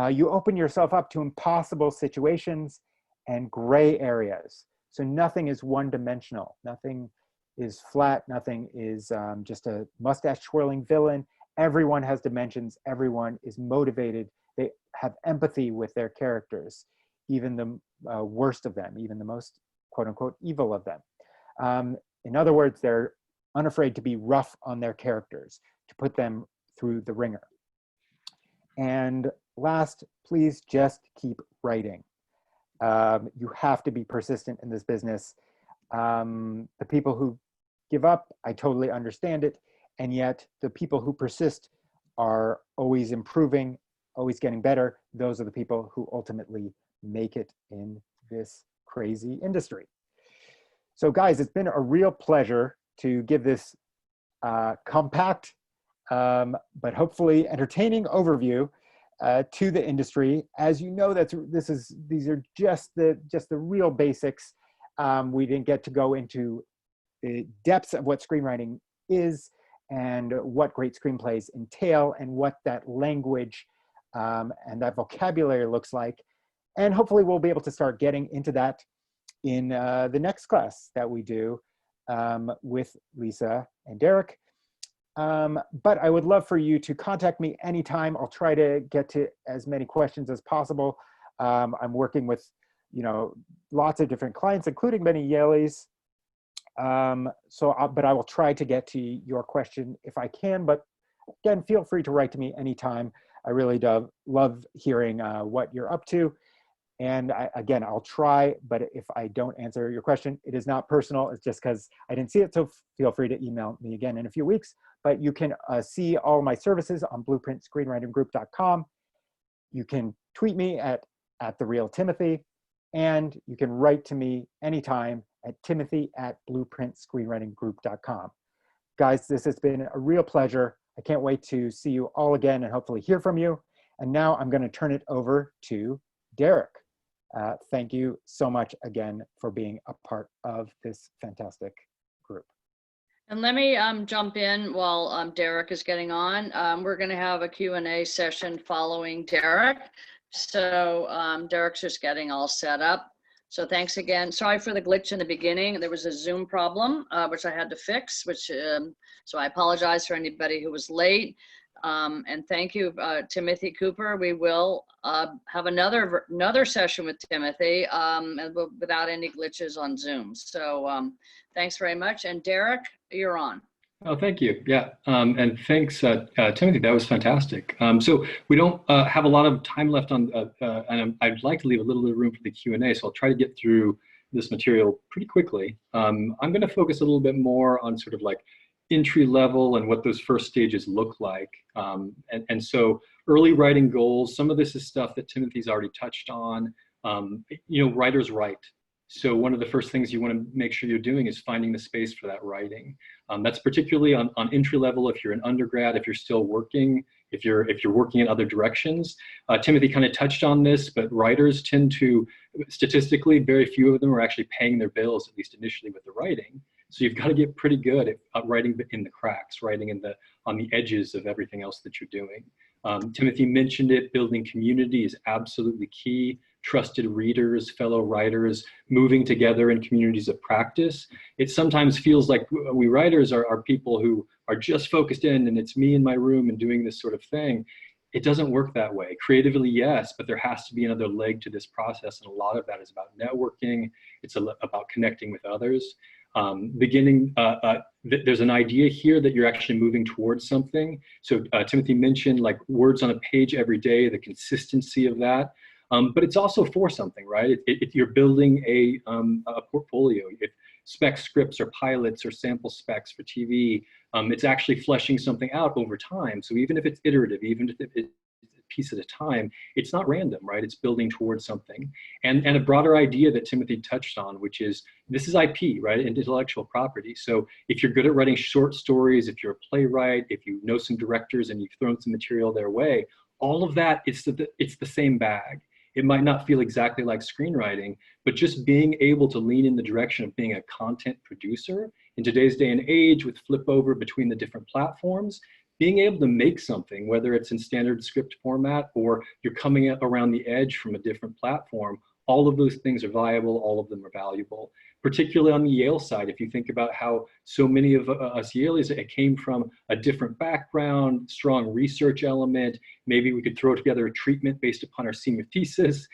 You open yourself up to impossible situations and gray areas. So nothing is one-dimensional. Nothing is flat. Nothing is just a mustache-twirling villain. Everyone has dimensions. Everyone is motivated. They have empathy with their characters, even the worst of them, even the most quote-unquote evil of them. In other words, they're unafraid to be rough on their characters, to put them through the ringer. And last, please just keep writing. You have to be persistent in this business. The people who give up, I totally understand it. And yet the people who persist are always improving, always getting better. Those are the people who ultimately make it in this crazy industry. So guys, it's been a real pleasure to give this compact, but hopefully entertaining overview to the industry. As you know, these are just the real basics. We didn't get to go into the depths of what screenwriting is and what great screenplays entail and what that language and that vocabulary looks like. And hopefully we'll be able to start getting into that in the next class that we do with Lisa and Derek. But I would love for you to contact me anytime. I'll try to get to as many questions as possible. I'm working with, lots of different clients, including many Yaleys. But I will try to get to your question if I can. But again, feel free to write to me anytime. I really do love hearing what you're up to. And again, I'll try, but if I don't answer your question, it is not personal. It's just because I didn't see it. So feel free to email me again in a few weeks. But you can see all my services on blueprintscreenwritinggroup.com. You can tweet me at @TheRealTimothy, and you can write to me anytime at timothy@blueprintscreenwritinggroup.com. Guys, this has been a real pleasure. I can't wait to see you all again and hopefully hear from you. And now I'm going to turn it over to Derek. Thank you so much again for being a part of this fantastic group. And let me jump in while Derek is getting on. We're going to have a Q&A session following Derek. So Derek's just getting all set up. So thanks again. Sorry for the glitch in the beginning. There was a Zoom problem, which I had to fix, so I apologize for anybody who was late. And thank you, Timothy Cooper. We will have another session with Timothy without any glitches on Zoom. So thanks very much. And Derek, you're on. Oh, thank you. Yeah, and thanks, Timothy. That was fantastic. So we don't have a lot of time left on, and I'd like to leave a little bit of room for the Q&A, so I'll try to get through this material pretty quickly. I'm going to focus a little bit more on sort of like entry level and what those first stages look like. And so early writing goals, some of this is stuff that Timothy's already touched on. You know, writers write. So one of the first things you want to make sure you're doing is finding the space for that writing. That's particularly on entry level if you're an undergrad, if you're still working, if you're working in other directions. Timothy kind of touched on this, but writers tend to, statistically, very few of them are actually paying their bills, at least initially with the writing. So you've got to get pretty good at writing in the cracks, writing on the edges of everything else that you're doing. Timothy mentioned it, building community is absolutely key. Trusted readers, fellow writers, moving together in communities of practice. It sometimes feels like we writers are people who are just focused in and it's me in my room and doing this sort of thing. It doesn't work that way. Creatively, yes, but there has to be another leg to this process. And a lot of that is about networking. It's about connecting with others. There's an idea here that you're actually moving towards something. So Timothy mentioned like words on a page every day, the consistency of that. But it's also for something, right? You're building a portfolio. If spec scripts or pilots or sample specs for TV, it's actually fleshing something out over time. So even if it's iterative, even if it's a piece at a time, it's not random, right? It's building towards something. And a broader idea that Timothy touched on, which is, this is IP, right? Intellectual property. So if you're good at writing short stories, if you're a playwright, if you know some directors and you've thrown some material their way, all of that, it's the same bag. It might not feel exactly like screenwriting, but just being able to lean in the direction of being a content producer in today's day and age with flip over between the different platforms, being able to make something, whether it's in standard script format or you're coming around the edge from a different platform, all of those things are viable, all of them are valuable. Particularly on the Yale side, if you think about how so many of us Yaleys, it came from a different background, strong research element, maybe we could throw together a treatment based upon our senior thesis.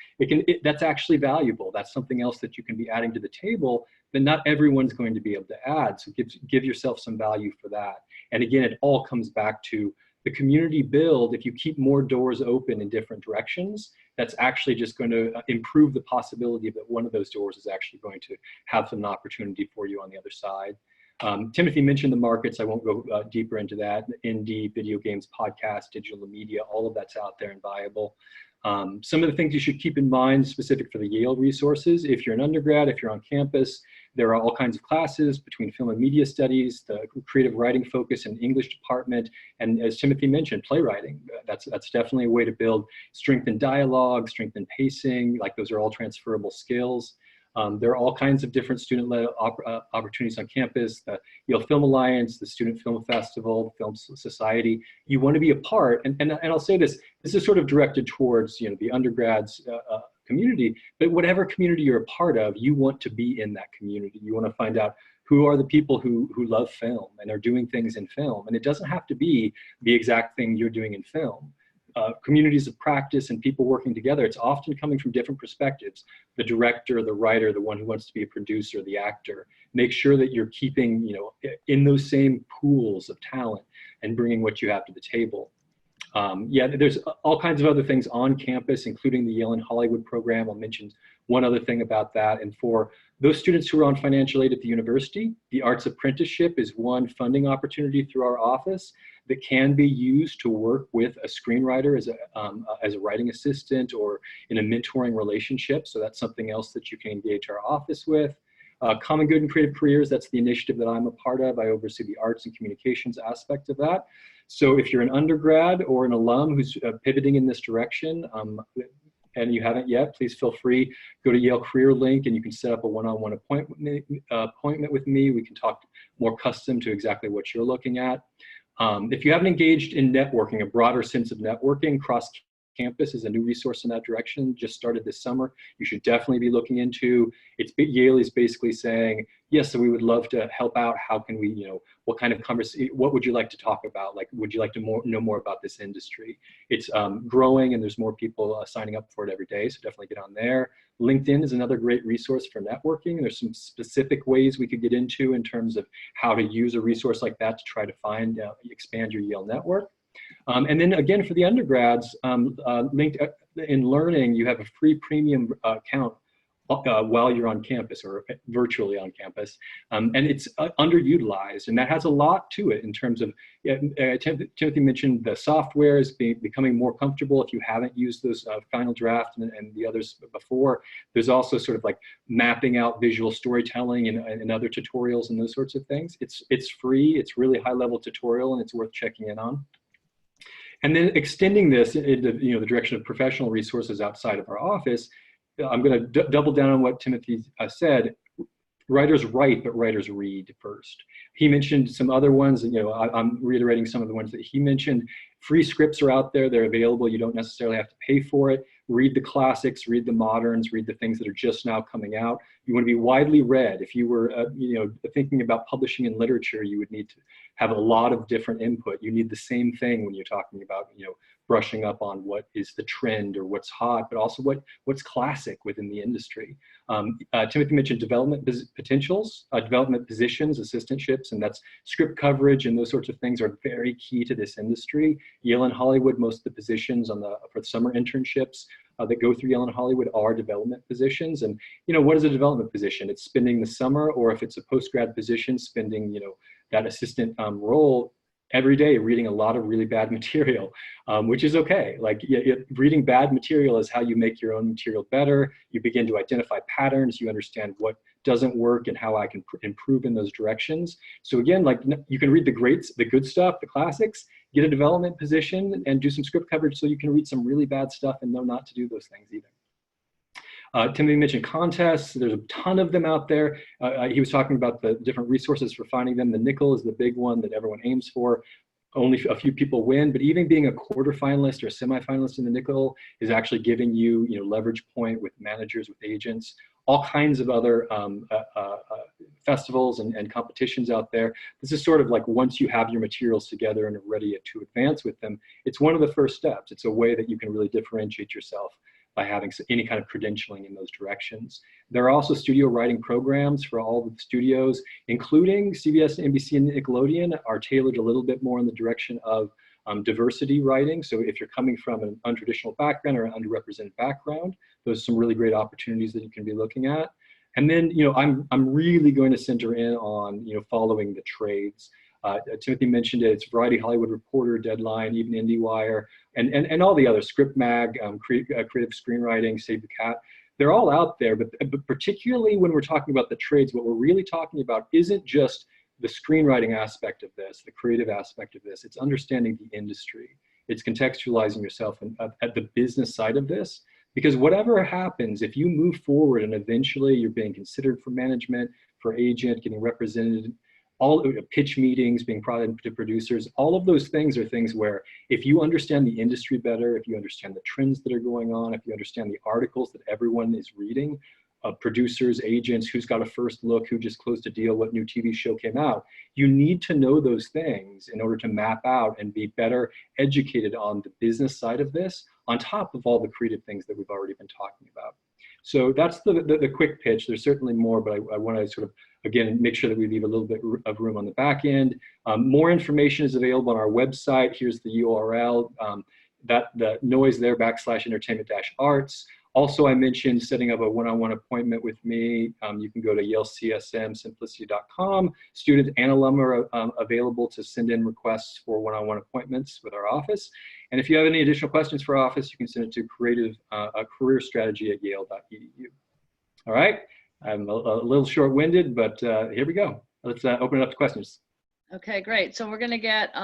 That's actually valuable. That's something else that you can be adding to the table that not everyone's going to be able to add. So give yourself some value for that. And again, it all comes back to the community build. If you keep more doors open in different directions, that's actually just going to improve the possibility that one of those doors is actually going to have some opportunity for you on the other side. Timothy mentioned the markets. I won't go deeper into that. Indie, video games, podcasts, digital media, all of that's out there and viable. Some of the things you should keep in mind specific for the Yale resources, if you're an undergrad, if you're on campus, there are all kinds of classes between film and media studies, the creative writing focus in the English department, and as Timothy mentioned, playwriting. That's definitely a way to build strength in dialogue, strength in pacing, like those are all transferable skills. There are all kinds of different student-led opportunities on campus, the Yale Film Alliance, the Student Film Festival, the Film Society. You want to be a part, and I'll say this is sort of directed towards the undergrads community, but whatever community you're a part of, you want to be in that community. You want to find out who are the people who love film and are doing things in film. And it doesn't have to be the exact thing you're doing in film. Communities of practice and people working together, it's often coming from different perspectives. The director, the writer, the one who wants to be a producer, the actor. Make sure that you're keeping, in those same pools of talent and bringing what you have to the table. Yeah, there's all kinds of other things on campus, including the Yale in Hollywood program. I'll mention one other thing about that. And for those students who are on financial aid at the university, the Arts Apprenticeship is one funding opportunity through our office that can be used to work with a screenwriter as a writing assistant or in a mentoring relationship. So that's something else that you can engage our office with. Common Good and Creative Careers, that's the initiative that I'm a part of. I oversee the arts and communications aspect of that. So if you're an undergrad or an alum who's pivoting in this direction, and you haven't yet, please feel free, go to Yale Career Link and you can set up a one-on-one appointment with me. We can talk more custom to exactly what you're looking at. If you haven't engaged in networking, a broader sense of networking, cross campus is a new resource in that direction, just started this summer. You should definitely be looking into. Yale is basically saying, yes, so we would love to help out. How can we, what kind of conversation, what would you like to talk about? Like, would you like to know more about this industry? It's growing and there's more people signing up for it every day, so definitely get on there. LinkedIn is another great resource for networking. There's some specific ways we could get into in terms of how to use a resource like that to try to find, expand your Yale network. And then again, for the undergrads, linked in learning, you have a free premium account while you're on campus or virtually on campus. And it's underutilized, and that has a lot to it in terms of, Timothy mentioned the software is becoming more comfortable if you haven't used those Final Draft and the others before. There's also sort of like mapping out visual storytelling and other tutorials and those sorts of things. It's free, it's really high level tutorial, and it's worth checking in on. And then extending this into the direction of professional resources outside of our office, I'm going to double down on what Timothy said. Writers write, but writers read first. He mentioned some other ones, and I'm reiterating some of the ones that he mentioned. Free scripts are out there; they're available. You don't necessarily have to pay for it. Read the classics, read the moderns, read the things that are just now coming out. You want to be widely read. If you were, thinking about publishing in literature, you would need to have a lot of different input. You need the same thing when you're talking about, brushing up on what is the trend or what's hot, but also what's classic within the industry. Timothy mentioned development potentials, development positions, assistantships, and that's script coverage and those sorts of things are very key to this industry. Yale and Hollywood, most of the positions for summer internships that go through Yale and Hollywood are development positions. And what is a development position? It's spending the summer, or if it's a post-grad position, spending that assistant role every day reading a lot of really bad material, which is okay. Like reading bad material is how you make your own material better. You begin to identify patterns. You understand what doesn't work and how I can improve in those directions. So again, like you can read the greats, the good stuff, the classics, get a development position and do some script coverage so you can read some really bad stuff and know not to do those things either. Timothy mentioned contests. There's a ton of them out there. He was talking about the different resources for finding them. The nickel is the big one that everyone aims for. Only a few people win, but even being a quarterfinalist or a semifinalist in the nickel is actually giving you, leverage point with managers, with agents, all kinds of other festivals and competitions out there. This is sort of like once you have your materials together and are ready to advance with them, it's one of the first steps. It's a way that you can really differentiate yourself by having any kind of credentialing in those directions. There are also studio writing programs for all of the studios, including CBS, NBC, and Nickelodeon, are tailored a little bit more in the direction of diversity writing. So if you're coming from an untraditional background or an underrepresented background, those are some really great opportunities that you can be looking at. And then, I'm really going to center in on, following the trades. Timothy mentioned it, it's Variety, Hollywood Reporter, Deadline, even IndieWire, and all the other, Script Mag, Creative Screenwriting, Save the Cat. They're all out there, but particularly when we're talking about the trades, what we're really talking about isn't just the screenwriting aspect of this, the creative aspect of this, it's understanding the industry. It's contextualizing yourself at the business side of this, because whatever happens, if you move forward and eventually you're being considered for management, for agent, getting represented, all pitch meetings, being brought into producers, all of those things are things where if you understand the industry better, if you understand the trends that are going on, if you understand the articles that everyone is reading, producers, agents, who's got a first look, who just closed a deal, what new TV show came out, you need to know those things in order to map out and be better educated on the business side of this, on top of all the creative things that we've already been talking about. So that's the quick pitch. There's certainly more, but I want to sort of, again, make sure that we leave a little bit of room on the back end. More information is available on our website. Here's the URL. The noise there, /entertainment-arts. Also, I mentioned setting up a one-on-one appointment with me. You can go to yalecsmsimplicity.com. Students and alum are available to send in requests for one-on-one appointments with our office. And if you have any additional questions for our office, you can send it to careerstrategy@yale.edu. All right, I'm a little short-winded, but here we go. Let's open it up to questions. Okay, great. So we're going to get,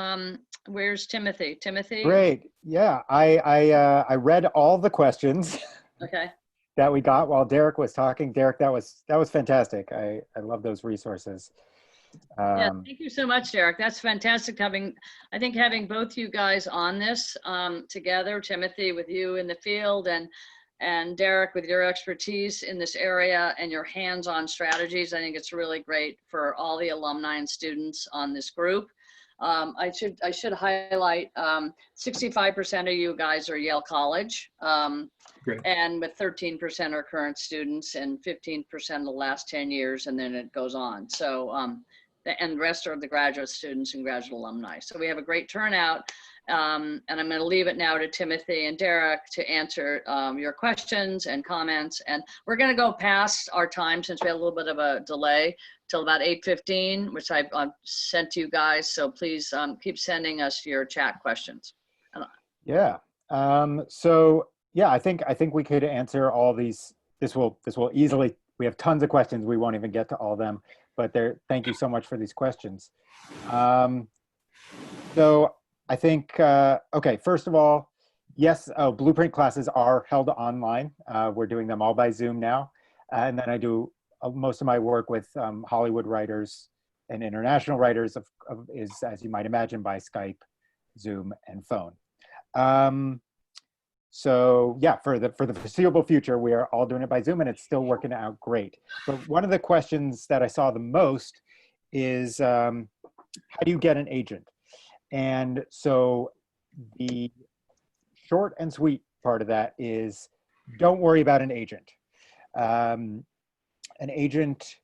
where's Timothy? Timothy? Great. Yeah, I read all the questions Okay. that we got while Derek was talking. Derek, that was fantastic. I love those resources. Yeah, thank you so much, Derek. That's fantastic having both you guys on this together, Timothy with you in the field and Derek with your expertise in this area and your hands-on strategies. I think it's really great for all the alumni and students on this group. I should highlight 65% of you guys are Yale College, and with 13% are current students and 15% the last 10 years, and then it goes on. So, and the rest are the graduate students and graduate alumni. So we have a great turnout. And I'm going to leave it now to Timothy and Derek to answer your questions and comments. And we're going to go past our time since we had a little bit of a delay till about 8:15, which I've sent to you guys. So please keep sending us your chat questions. Yeah. So yeah, I think we could answer all these. This will easily. We have tons of questions. We won't even get to all of them. But thank you so much for these questions. So I think, okay, first of all, yes, Blueprint classes are held online. We're doing them all by Zoom now. And then I do most of my work with Hollywood writers and international writers is, as you might imagine, by Skype, Zoom, and phone. So yeah, for the foreseeable future, we are all doing it by Zoom, and it's still working out great. But one of the questions that I saw the most is, how do you get an agent? And so the short and sweet part of that is, don't worry about an agent. An agent,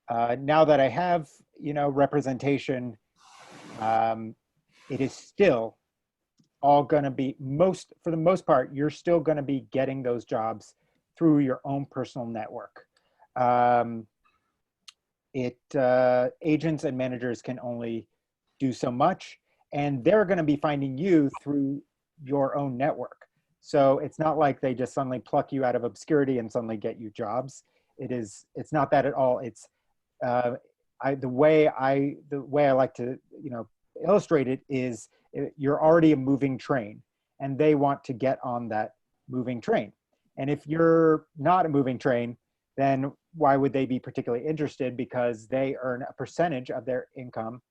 now that I have, representation, it is still all going to be for the most part, you're still going to be getting those jobs through your own personal network. Agents and managers can only do so much, and they're going to be finding you through your own network. So it's not like they just suddenly pluck you out of obscurity and suddenly get you jobs. It's not that at all. It's the way I like to illustrate it is, you're already a moving train, and they want to get on that moving train. And if you're not a moving train, then why would they be particularly interested? Because they earn a percentage of their income.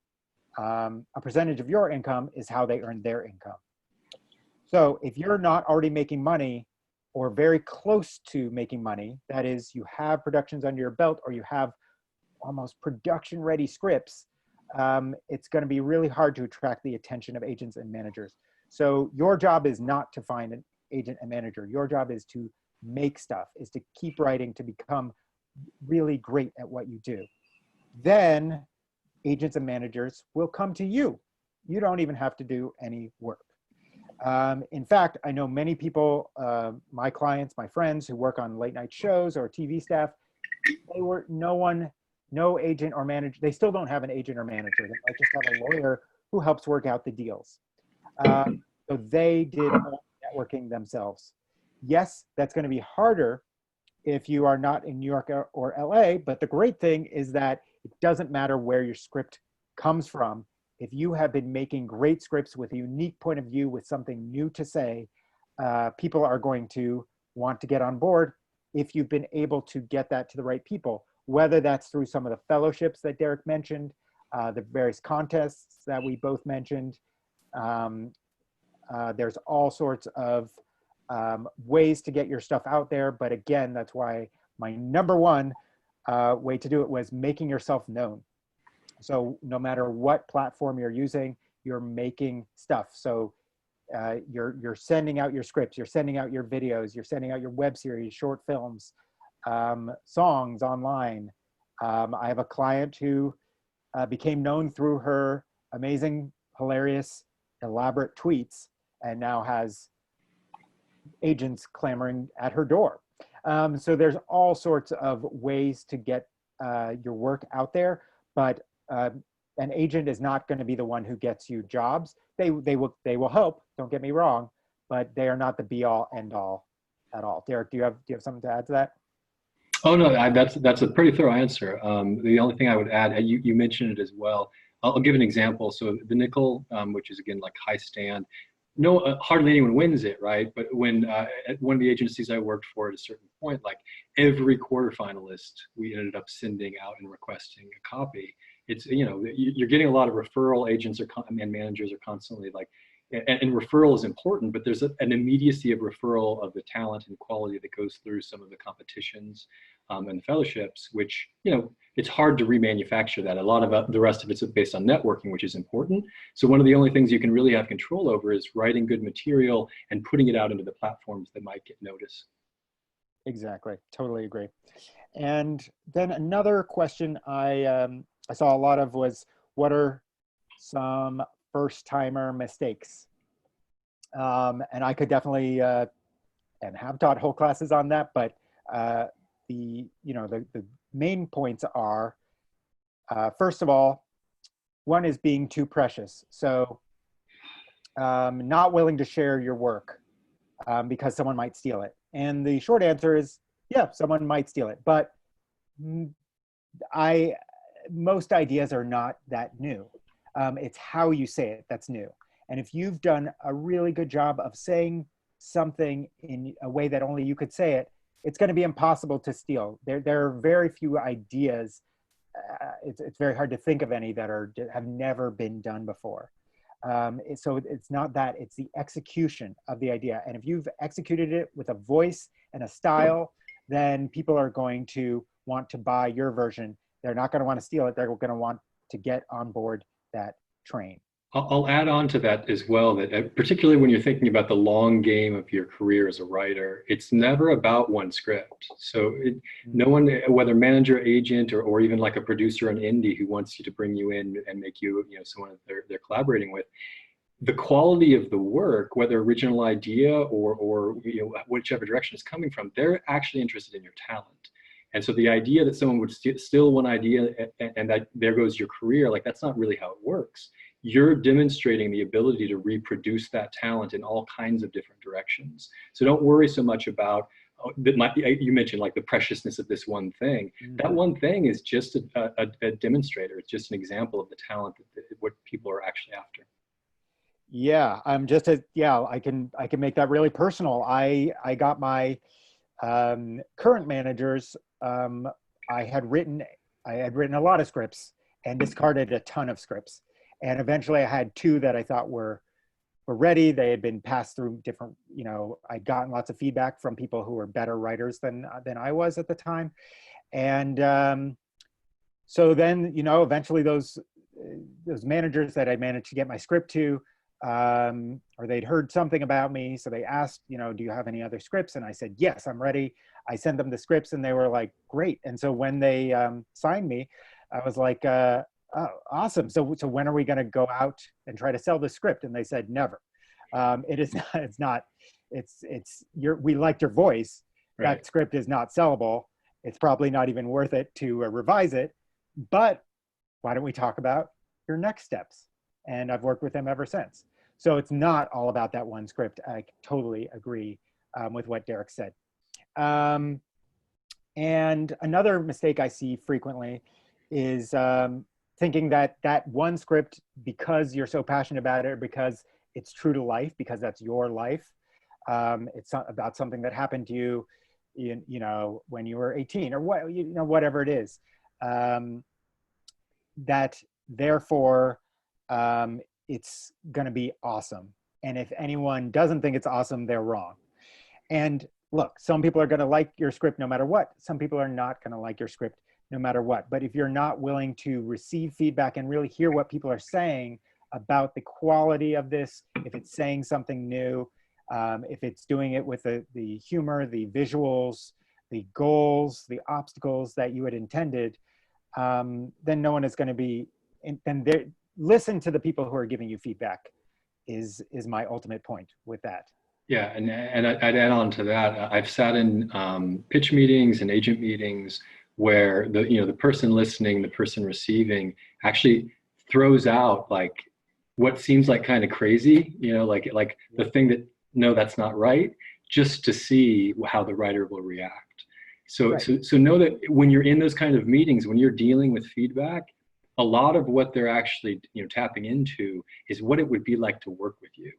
A percentage of your income is how they earn their income. So if you're not already making money or very close to making money, that is, you have productions under your belt or you have almost production ready scripts, it's going to be really hard to attract the attention of agents and managers. So your job is not to find an agent and manager. Your job is to make stuff, is to keep writing, to become really great at what you do. Then agents and managers will come to you. You don't even have to do any work. In fact, I know many people, my clients, my friends who work on late night shows or TV staff, no agent or manager. They still don't have an agent or manager. They might just have a lawyer who helps work out the deals. So they did all the networking themselves. Yes, that's going to be harder if you are not in New York or LA, but the great thing is that it doesn't matter where your script comes from. If you have been making great scripts with a unique point of view, with something new to say, people are going to want to get on board if you've been able to get that to the right people, whether that's through some of the fellowships that Derek mentioned, the various contests that we both mentioned. There's all sorts of ways to get your stuff out there. But again, that's why my number one way to do it was making yourself known. So no matter what platform you're using, you're making stuff. So you're sending out your scripts, you're sending out your videos, you're sending out your web series, short films, songs online. I have a client who became known through her amazing, hilarious, elaborate tweets, and now has agents clamoring at her door. So there's all sorts of ways to get your work out there, but an agent is not going to be the one who gets you jobs. They will help. Don't get me wrong, but they are not the be all end all at all. Derek, do you have something to add to that? Oh no, that's a pretty thorough answer. The only thing I would add, you mentioned it as well. I'll give an example. So the nickel, which is again like high stand, no, hardly anyone wins it, right? But when at one of the agencies I worked for, at a certain point, like every quarterfinalist, we ended up sending out and requesting a copy. It's, you're getting a lot of referral agents and managers are constantly like, and referral is important, but there's an immediacy of referral of the talent and quality that goes through some of the competitions and fellowships, which, it's hard to remanufacture that. A lot of the rest of it's based on networking, which is important. So one of the only things you can really have control over is writing good material and putting it out into the platforms that might get notice. Exactly, totally agree. And then another question I saw a lot of was, what are some first-timer mistakes? And I could definitely, and have taught whole classes on that, but the main points are, first of all, one is being too precious. So not willing to share your work because someone might steal it. And the short answer is, yeah, someone might steal it, but most ideas are not that new. It's how you say it that's new. And if you've done a really good job of saying something in a way that only you could say it, it's going to be impossible to steal. There are very few ideas. It's very hard to think of any that have never been done before. So it's not that, it's the execution of the idea. And if you've executed it with a voice and a style, then people are going to want to buy your version. They're not going to want to steal it. They're going to want to get on board that train. I'll add on to that as well, that particularly when you're thinking about the long game of your career as a writer, it's never about one script. So no one, whether manager, agent, or even like a producer or an indie who wants you to bring you in and make you, someone that they're collaborating with, the quality of the work, whether original idea or whichever direction it's coming from, they're actually interested in your talent. And so the idea that someone would steal one idea and that there goes your career, like that's not really how it works. You're demonstrating the ability to reproduce that talent in all kinds of different directions. So don't worry so much about, you mentioned like the preciousness of this one thing. That one thing is just a demonstrator. It's just an example of the talent, what people are actually after. Yeah, I can make that really personal. I got my current managers. I had written a lot of scripts and discarded a ton of scripts. And eventually I had two that I thought were ready. They had been passed through different, I'd gotten lots of feedback from people who were better writers than I was at the time. And so then, eventually those managers that I managed to get my script to, or they'd heard something about me. So they asked, do you have any other scripts? And I said, yes, I'm ready. I sent them the scripts and they were like, great. And so when they signed me, I was like, oh, awesome. So when are we going to go out and try to sell the script? And they said, never. We liked your voice. Right. That script is not sellable. It's probably not even worth it to revise it, but why don't we talk about your next steps? And I've worked with them ever since. So it's not all about that one script. I totally agree with what Derek said. And another mistake I see frequently is thinking that one script, because you're so passionate about it, or because it's true to life, because that's your life, it's about something that happened to you, when you were 18 or whatever it is, that therefore it's going to be awesome. And if anyone doesn't think it's awesome, they're wrong. And look, some people are going to like your script no matter what. Some people are not going to like your script no matter what. But if you're not willing to receive feedback and really hear what people are saying about the quality of this, if it's saying something new, if it's doing it with the humor, the visuals, the goals, the obstacles that you had intended, then no one is going to be, listen to the people who are giving you feedback is my ultimate point with that. Yeah, and I'd add on to that. I've sat in pitch meetings and agent meetings where the person listening, the person receiving, actually throws out like what seems like kind of crazy, like the thing that, no, that's not right, just to see how the writer will react. So Right. so know that when you're in those kind of meetings, when you're dealing with feedback, a lot of what they're actually tapping into is what it would be like to work with you.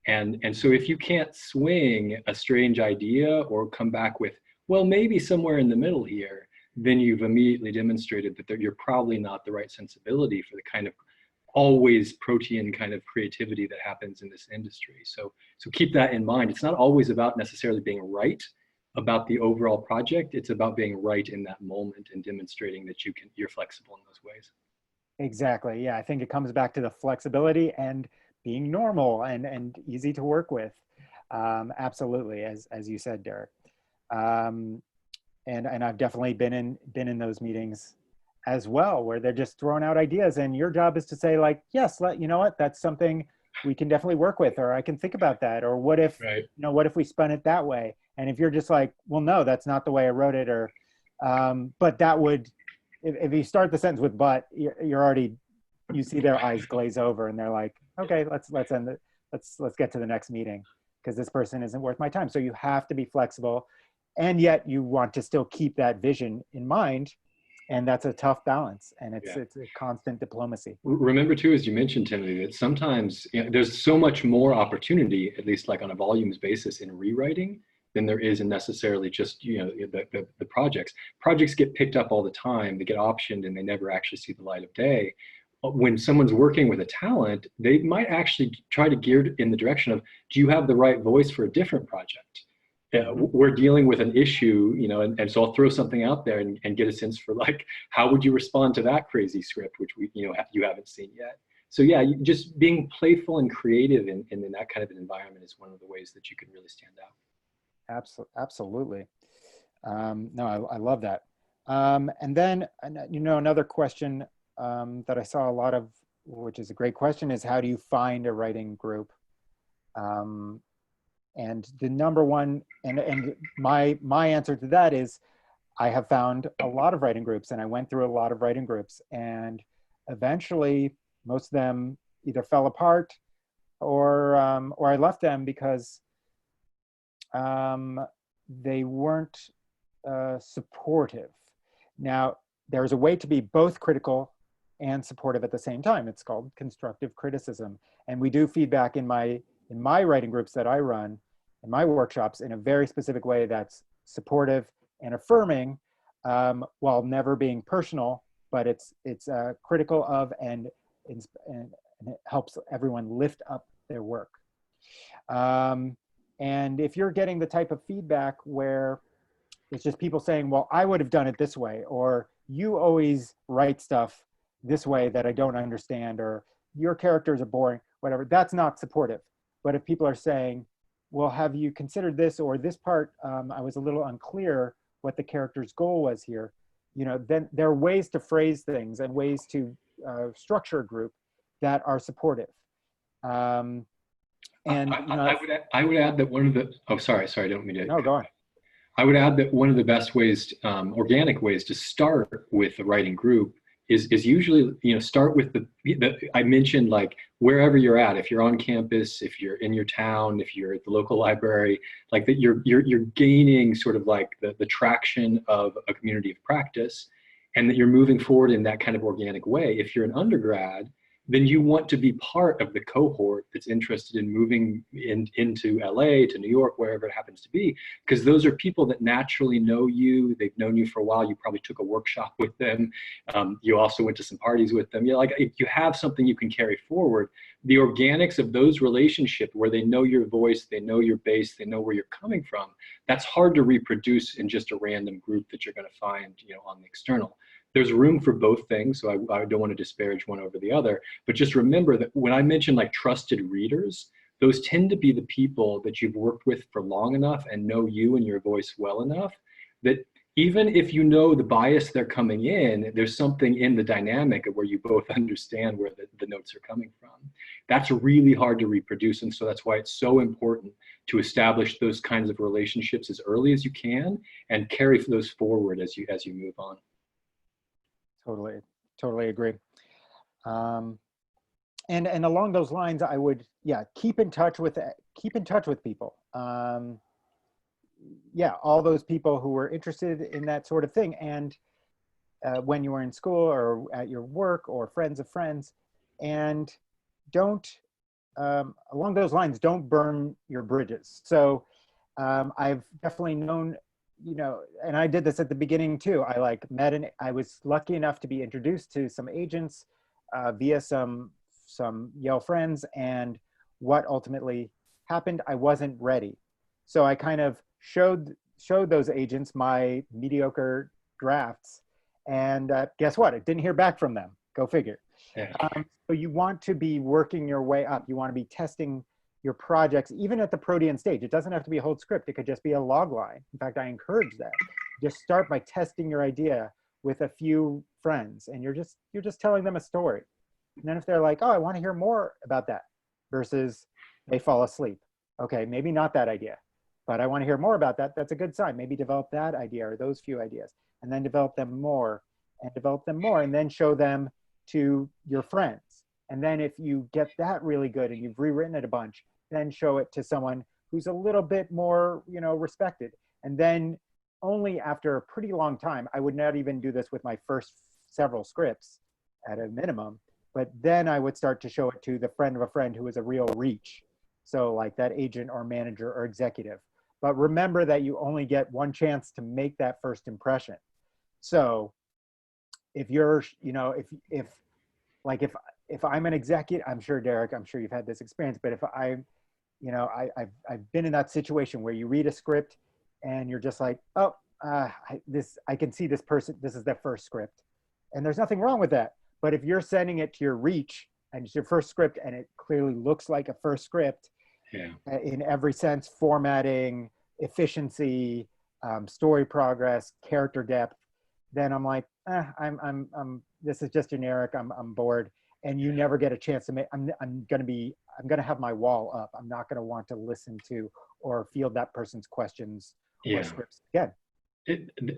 And so if you can't swing a strange idea or come back with, well, maybe somewhere in the middle here, then you've immediately demonstrated that you're probably not the right sensibility for the kind of always protean kind of creativity that happens in this industry. So keep that in mind. It's not always about necessarily being right about the overall project. It's about being right in that moment and demonstrating that you're flexible in those ways. Exactly. Yeah, I think it comes back to the flexibility and being normal and easy to work with. Absolutely, as you said, Derek. And I've definitely been in those meetings as well, where they're just throwing out ideas, and your job is to say like, yes, you know what, that's something we can definitely work with, or I can think about that, or what if, right. What if we spun it that way? And if you're just like, well, no, that's not the way I wrote it, or but that would, if you start the sentence with but, you're already, you see their eyes glaze over, and they're like, okay, let's end it. Let's get to the next meeting, because this person isn't worth my time. So you have to be flexible, and yet you want to still keep that vision in mind. And that's a tough balance, and it's a constant diplomacy. Remember too, as you mentioned, Timothy, that sometimes there's so much more opportunity, at least like on a volumes basis, in rewriting than there is in necessarily just the projects. Projects get picked up all the time, they get optioned, and they never actually see the light of day. When someone's working with a talent, they might actually try to gear in the direction of, do you have the right voice for a different project? We're dealing with an issue, and so I'll throw something out there and get a sense for like, how would you respond to that crazy script, which you haven't seen yet. So yeah, just being playful and creative in that kind of an environment is one of the ways that you can really stand out. Absolutely. No, I love that. And then, another question that I saw a lot of, which is a great question, is how do you find a writing group? And the number one, and my answer to that is, I have found a lot of writing groups, and I went through a lot of writing groups, and eventually most of them either fell apart or I left them because they weren't supportive. Now, there's a way to be both critical and supportive at the same time. It's called constructive criticism, and we do feedback in my writing groups that I run, in my workshops, in a very specific way that's supportive and affirming, while never being personal, but it's critical of and it helps everyone lift up their work. And if you're getting the type of feedback where it's just people saying, well, I would have done it this way, or you always write stuff this way that I don't understand, or your characters are boring, whatever, that's not supportive. But if people are saying, well, have you considered this, or this part, I was a little unclear what the character's goal was here, then there are ways to phrase things and ways to structure a group that are supportive. And I would add that one of the, sorry, I don't mean to. No, go on. I would add that one of the best ways, organic ways to start with the writing group is usually, start with I mentioned, like, wherever you're at, if you're on campus, if you're in your town, if you're at the local library, like that you're gaining sort of like the traction of a community of practice, and that you're moving forward in that kind of organic way. If you're an undergrad, then you want to be part of the cohort that's interested in moving into LA, to New York, wherever it happens to be, because those are people that naturally know you. They've known you for a while. You probably took a workshop with them. You also went to some parties with them. Like, if you have something you can carry forward, the organics of those relationships where they know your voice, they know your base, they know where you're coming from, that's hard to reproduce in just a random group that you're going to find, on the external. There's room for both things, so I don't want to disparage one over the other, but just remember that when I mention like trusted readers, those tend to be the people that you've worked with for long enough and know you and your voice well enough that even if you know the bias they're coming in, there's something in the dynamic of where you both understand where the notes are coming from. That's really hard to reproduce. And so that's why it's so important to establish those kinds of relationships as early as you can and carry those forward as you move on. Totally agree. And along those lines, I would, keep in touch with people. All those people who were interested in that sort of thing. And when you were in school or at your work or friends of friends, and don't, along those lines, don't burn your bridges. So I've definitely known, and I did this at the beginning too. I was lucky enough to be introduced to some agents via some Yale friends, and what ultimately happened, I wasn't ready. So I kind of showed those agents my mediocre drafts, and guess what? I didn't hear back from them. Go figure. Yeah. So you want to be working your way up. You want to be testing your projects, even at the protean stage. It doesn't have to be a whole script. It could just be a log line. In fact, I encourage that. Just start by testing your idea with a few friends, and you're just telling them a story. And then if they're like, oh, I want to hear more about that, versus they fall asleep. Okay, maybe not that idea, but I want to hear more about that. That's a good sign. Maybe develop that idea or those few ideas, and then develop them more, and then show them to your friends. And then if you get that really good and you've rewritten it a bunch, then show it to someone who's a little bit more, respected. And then only after a pretty long time, I would not even do this with my first several scripts at a minimum, but then I would start to show it to the friend of a friend who is a real reach. So like that agent or manager or executive. But remember that you only get one chance to make that first impression. So if you're, if I'm an executive, I'm sure, Derek, I'm sure you've had this experience, but if I've been in that situation where you read a script and you're just like, oh, I can see this person, this is their first script. And there's nothing wrong with that. But if you're sending it to your reach and it's your first script and it clearly looks like a first script, in every sense, formatting, efficiency, story progress, character depth, then I'm like, this is just generic. I'm bored. And you never get a chance to make, I'm going to have my wall up. I'm not going to want to listen to or field that person's questions or scripts again.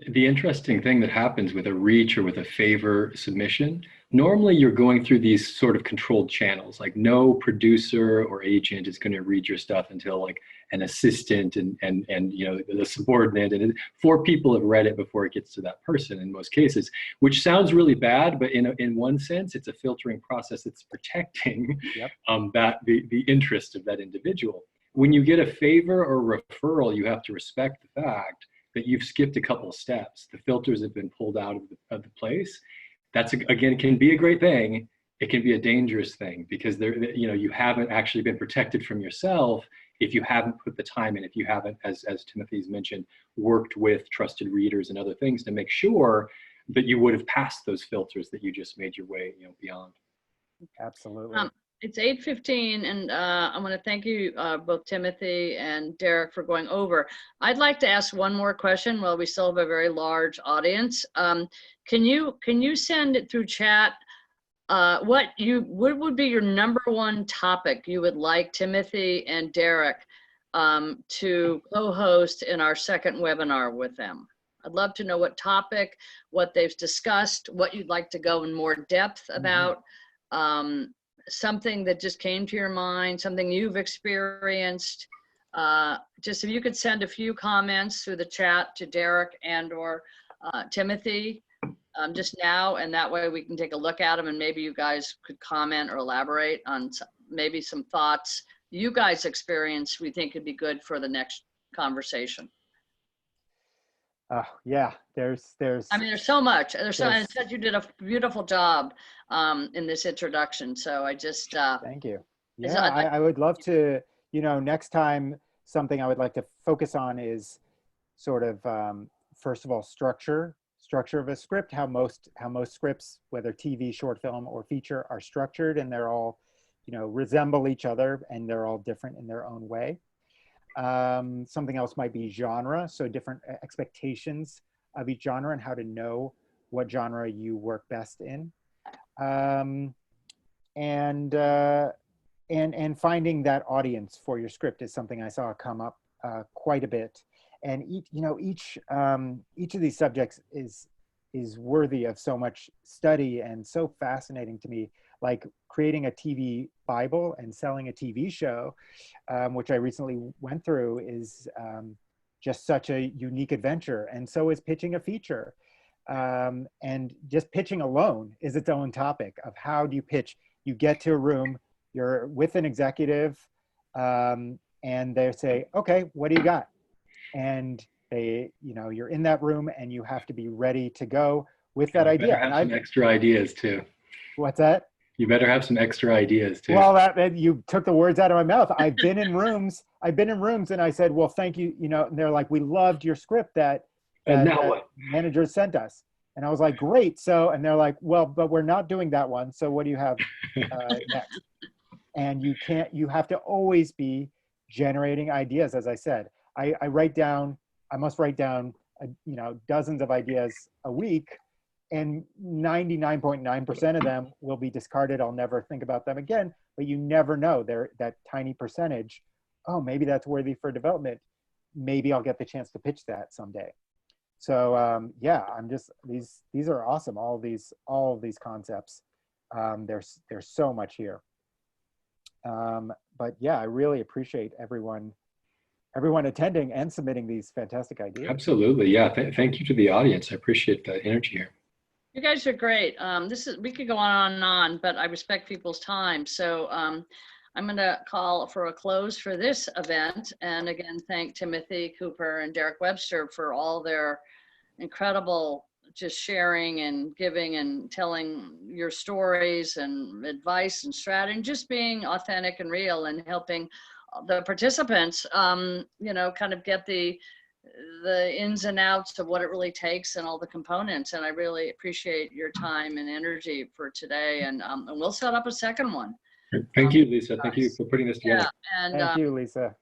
The interesting thing that happens with a reach or with a favor submission, normally you're going through these sort of controlled channels. Like no producer or agent is going to read your stuff until like an assistant and the subordinate, and 4 people have read it before it gets to that person in most cases, which sounds really bad, but in one sense, it's a filtering process that's protecting the interest of that individual. When you get a favor or referral, you have to respect the fact that you've skipped a couple of steps. The filters have been pulled out of the place. That's, again, can be a great thing. It can be a dangerous thing because you haven't actually been protected from yourself if you haven't put the time in, if you haven't, as Timothy's mentioned, worked with trusted readers and other things to make sure that you would have passed those filters that you just made your way beyond. Absolutely. It's 8:15, and I want to thank you, both Timothy and Derek, for going over. I'd like to ask one more question while we still have a very large audience. Can you send it through chat? What would be your #1 topic you would like Timothy and Derek to co-host in our second webinar with them? I'd love to know what topic, what they've discussed, what you'd like to go in more depth about. Something that just came to your mind, something you've experienced. Just if you could send a few comments through the chat to Derek and or Timothy just now, and that way we can take a look at them and maybe you guys could comment or elaborate on maybe some thoughts you guys experienced we think could be good for the next conversation. Yeah, there's. I mean, there's so much. And you did a beautiful job in this introduction. So I just. Thank you. Yeah, I would love to, next time something I would like to focus on is sort of, first of all, structure of a script, how most scripts, whether TV, short film, or feature, are structured, and they're all, resemble each other, and they're all different in their own way. Something else might be genre, so different expectations of each genre and how to know what genre you work best in. And finding that audience for your script is something I saw come up quite a bit. And each of these subjects is worthy of so much study and so fascinating to me. Like creating a TV Bible and selling a TV show, which I recently went through, is just such a unique adventure. And so is pitching a feature. And just pitching alone is its own topic of how do you pitch. You get to a room, you're with an executive, and they say, okay, what do you got? And you're in that room and you have to be ready to go with that idea. Better have some extra ideas too. What's that? You better have some extra ideas too. Well, that you took the words out of my mouth. I've been in rooms and I said, well, thank you. And they're like, we loved your script that manager sent us. And I was like, great. So, and they're like, well, but we're not doing that one. So what do you have next? And you have to always be generating ideas. As I said, I must write down, dozens of ideas a week, and 99.9% of them will be discarded. I'll never think about them again, but you never know. That tiny percentage, oh, maybe that's worthy for development. Maybe I'll get the chance to pitch that someday. So yeah, these are awesome. All of these concepts. There's so much here. But yeah, I really appreciate everyone attending and submitting these fantastic ideas. Absolutely, yeah. Thank you to the audience. I appreciate the energy here. You guys are great. We could go on and on, but I respect people's time. So I'm going to call for a close for this event. And again, thank Timothy Cooper and Derek Webster for all their incredible just sharing and giving and telling your stories and advice and strategy, and just being authentic and real and helping the participants, kind of get the ins and outs of what it really takes and all the components. And I really appreciate your time and energy for today. And we'll set up a second one. Thank you, Lisa. Thank you for putting this together. Yeah, and thank you, Lisa.